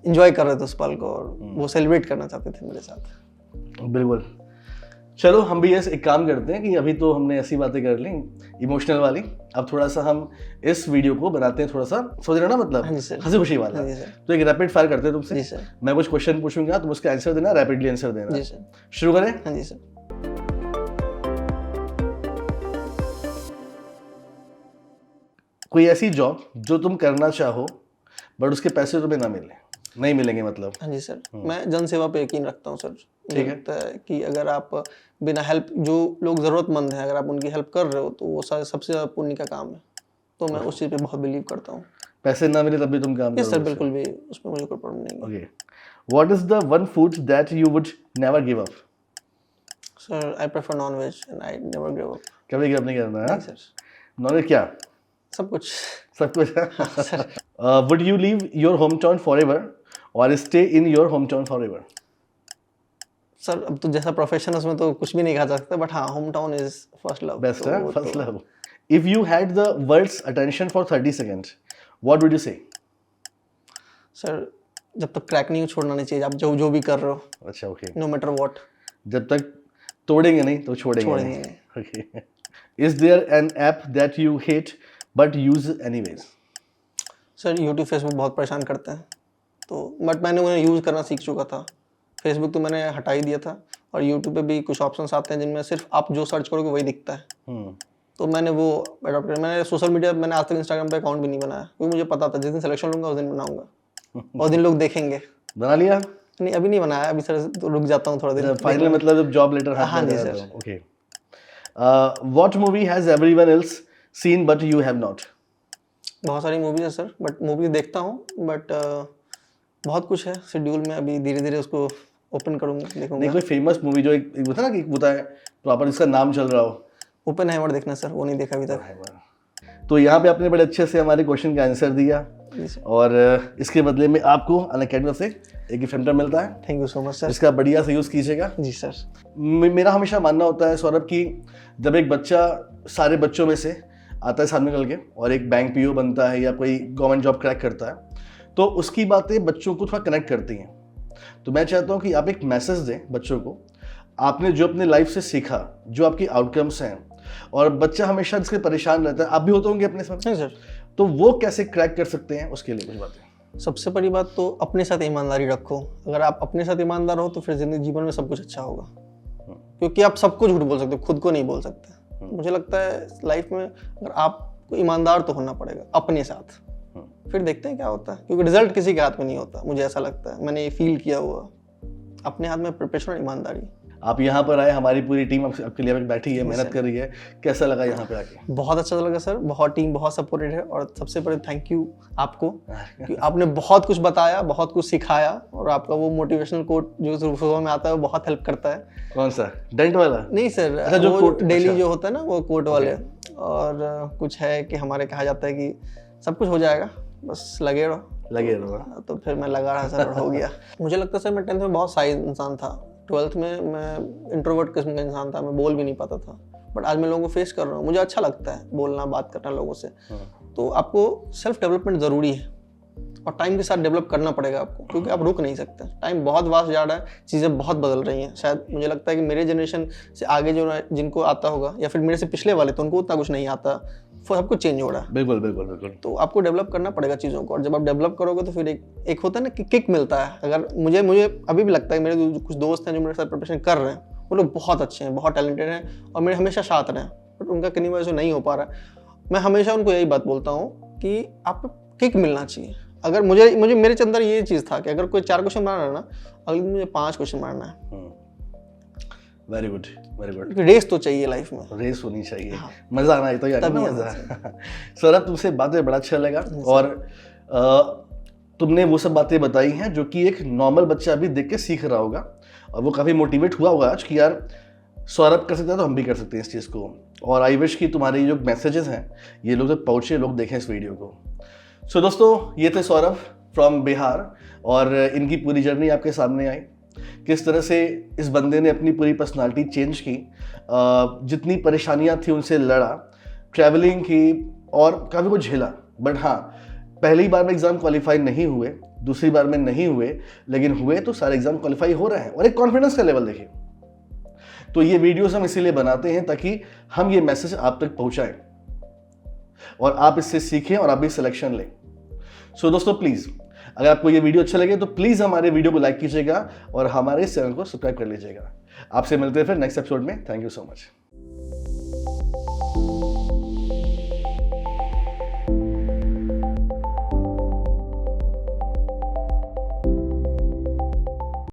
इंजॉय कर रहे थे उस पल को, और वो सेलिब्रेट करना चाहते थे मेरे साथ। बिल्कुल। चलो हम भी ऐसे एक काम करते हैं कि अभी तो हमने ऐसी बातें कर ली इमोशनल वाली, अब थोड़ा सा हम इस वीडियो को बनाते हैं थोड़ा सा, समझ रहे हो ना, मतलब हंसी खुशी वाला। तो एक रैपिड फायर करते हैं तुमसे। जी सर। मैं कुछ क्वेश्चन पूछूंगा, तुम उसका आंसर देना, रैपिडली आंसर देना। जी सर। शुरू करें? हाँ जी सर। कोई ऐसी जॉब जो तुम करना चाहो बट उसके पैसे तुम्हें नहीं मिलेंगे मतलब? हाँ जी सर। मैं जन सेवा पे यकीन रखता हूँ सर। ठीक है कि अगर आप बिना हेल्प, जो लोग ज़रूरतमंद हैं, अगर आप उनकी हेल्प कर रहे हो तो वो सबसे ज़्यादा पुण्य का काम है। तो मैं उस चीज़ पे बहुत बिलीव करता हूँ। पैसे ना मिले तब भी तुम काम करो? सर बिल्कुल भी, उसमें मुझे कोई प्रॉब्लम नहीं है। Okay, what is the one food that you would never give up? Sir I prefer non veg and I never give up. कभी गिव अप नहीं करना है सर। नॉन वेज क्या? सब कुछ। Would you leave your home town forever और stay in your home town forever? Sir अब तो जैसा प्रोफेशन है उसमें तो कुछ भी नहीं कहा जा सकता, बट हाँ home town is first love. Best है, first love. If you had the world's attention for 30 second, what would you say? Sir जब तक क्रैक नहीं छोड़ना नहीं चाहिए, आप जो भी कर रहे हो। अच्छा, ओके। No matter what. जब तक तोड़ेंगे नहीं तो छोड़ेंगे नहीं। Okay. Is there an app that you hate but use anyways? Sir YouTube Facebook बहुत परेशान करते हैं, तो बट मैंने उन्हें यूज़ करना सीख चुका था। फेसबुक तो मैंने हटा ही दिया था, और यूट्यूब पे भी कुछ ऑप्शंस आते हैं जिनमें सिर्फ आप जो सर्च करोगे वही दिखता है। तो मैंने वो अडॉप्ट किया। मैंने सोशल मीडिया, मैंने आज तक इंस्टाग्राम पे अकाउंट भी नहीं बनाया, क्योंकि मुझे पता था जिस दिन सिलेक्शन लूँगा उस दिन बनाऊंगा और दिन लोग देखेंगे। बना लिया? नहीं अभी नहीं बनाया, अभी सर तो रुक जाता हूँ थोड़ा दिन। फाइनल मतलब जब जॉब लेटर हाथ में? हाँ जी sir. Okay. What movie has everyone else seen but you have not? बहुत सारी मूवीज है सर, बट मूवी देखता हूँ, बट बहुत कुछ है शेड्यूल में, अभी धीरे धीरे उसको ओपन करूँगा, देखूंगा। नहीं कोई फेमस मूवी जो एक होता है ना, कि होता है प्रॉपर इसका नाम चल रहा हो? ओपेनहाइमर देखना सर, वो नहीं देखा अभी तक। तो यहाँ पे आपने बड़े अच्छे से हमारे क्वेश्चन का आंसर दिया, और इसके बदले में आपको अनअकैडमी से एक गिफ्ट हैम्पर मिलता है। Thank you so much sir. इसका बढ़िया से यूज़ कीजिएगा। जी सर। मेरा हमेशा मानना होता है सौरभ कि जब एक बच्चा सारे बच्चों में से आता है सामने निकल के और एक बैंक पीओ बनता है या कोई गवर्नमेंट जॉब क्रैक करता है, तो उसकी बातें बच्चों को थोड़ा कनेक्ट करती हैं। तो मैं चाहता हूँ कि आप एक मैसेज दें बच्चों को, आपने जो अपने लाइफ से सीखा, जो आपकी आउटकम्स हैं, और बच्चा हमेशा इसके परेशान रहता है, आप भी होते होंगे अपने साथ? नहीं सर। तो वो कैसे क्रैक कर सकते हैं, उसके लिए कुछ बातें? सबसे बड़ी बात तो अपने साथ ईमानदारी रखो। अगर आप अपने साथ ईमानदार हो तो फिर जिंदगी जीवन में सब कुछ अच्छा होगा, क्योंकि आप सबको झूठ बोल सकते हो, खुद को नहीं बोल सकते। मुझे लगता है लाइफ में अगर आपको ईमानदार तो होना पड़ेगा अपने साथ, फिर देखते हैं क्या होता है, क्योंकि रिजल्ट किसी के हाथ में नहीं होता। मुझे ऐसा लगता है, मैंने ये फील किया हुआ। अपने हाथ में प्रिपरेशन और ईमानदारी। आप यहाँ पर आए, हमारी पूरी टीम आपके लिए बैठी है, मेहनत कर रही है, कैसा लगा यहाँ पे आके? बहुत अच्छा लगा सर, बहुत टीम बहुत सपोर्टेड है, और सबसे बड़े थैंक यू आपको कि आपने बहुत कुछ बताया, बहुत कुछ सिखाया, और आपका वो मोटिवेशनल कोट जो सुबह में आता है वो बहुत हेल्प करता है। कौन सा? डेंट वाला? नहीं सर, अच्छा, जो वो कोट डेली अच्छा। जो होता है ना वो कोट वाले। और कुछ है कि हमारे कहा जाता है कि सब कुछ हो जाएगा, बस लगे रहो। तो फिर मैं लगा रहा सर, और हो गया। मुझे लगता है सर मैं 10th में बहुत शाय इंसान था, 12th में मैं इंट्रोवर्ट किस्म का इंसान था, मैं बोल भी नहीं पाता था। बट आज मैं लोगों को फेस कर रहा हूँ, मुझे अच्छा लगता है बोलना, बात करना लोगों से। तो आपको सेल्फ डेवलपमेंट ज़रूरी है, और टाइम के साथ डेवलप करना पड़ेगा आपको, क्योंकि आप रुक नहीं सकते। टाइम बहुत वास्ट जा रहा है, चीज़ें बहुत बदल रही हैं। शायद मुझे लगता है कि मेरे जनरेशन से आगे जो जिनको आता होगा, या फिर मेरे से पिछले वाले, तो उनको उतना कुछ नहीं आता, सब कुछ चेंज हो रहा है। बिल्कुल। तो आपको डेवलप करना पड़ेगा चीज़ों को, और जब आप डेवलप करोगे तो फिर एक होता है ना कि किक मिलता है। अगर मुझे अभी भी लगता है कि मेरे कुछ दोस्त हैं जो मेरे साथ प्रिपरेशन कर रहे हैं, वो लोग बहुत अच्छे हैं, बहुत टैलेंटेड हैं, और मेरे हमेशा साथ रहे हैं, बट उनका किन्हीं वजह से नहीं हो पा रहा है। मैं हमेशा उनको यही बात बोलता हूँ कि आपको किक मिलना चाहिए। अगर मुझे मेरे अंदर ये चीज़ था कि अगर कोई 4 क्वेश्चन मारना है ना, अगले दिन मुझे 5 क्वेश्चन मारना है। Very good. रेस तो चाहिए लाइफ में, रेस होनी चाहिए। हाँ। मजा आना है तो यार, मजा। सर तुमसे बातें बड़ा अच्छा लगा, और तुमने वो सब बातें बताई हैं जो कि एक नॉर्मल बच्चा भी देख के सीख रहा होगा, और वो काफी मोटिवेट हुआ होगा आज कि यार सौरभ कर सकता है तो हम भी कर सकते हैं इस चीज़ को। और आई विश कि तुम्हारे जो मैसेजेस हैं ये लोग तक पहुँचे, लोग देखें इस वीडियो को। सो दोस्तों, ये थे सौरभ फ्रॉम बिहार, और इनकी पूरी जर्नी आपके सामने आई, किस तरह से इस बंदे ने अपनी पूरी पर्सनालिटी चेंज की, जितनी परेशानियां थी उनसे लड़ा, ट्रैवलिंग की, और काफ़ी कुछ झेला। बट हाँ, पहली बार में एग्ज़ाम क्वालिफाई नहीं हुए, दूसरी बार में नहीं हुए, लेकिन हुए तो सारे एग्ज़ाम क्वालिफाई हो रहे हैं। और एक कॉन्फिडेंस का लेवल देखिए। तो ये वीडियोस हम इसीलिए बनाते हैं ताकि हम ये मैसेज आप तक पहुंचाएं, और आप इससे सीखें और आप भी सिलेक्शन लें। सो दोस्तों, प्लीज़ अगर आपको ये वीडियो अच्छा लगे तो प्लीज़ हमारे वीडियो को लाइक कीजिएगा, और हमारे चैनल को सब्सक्राइब कर लीजिएगा। आपसे मिलते हैं फिर नेक्स्ट एपिसोड में। Thank you so much.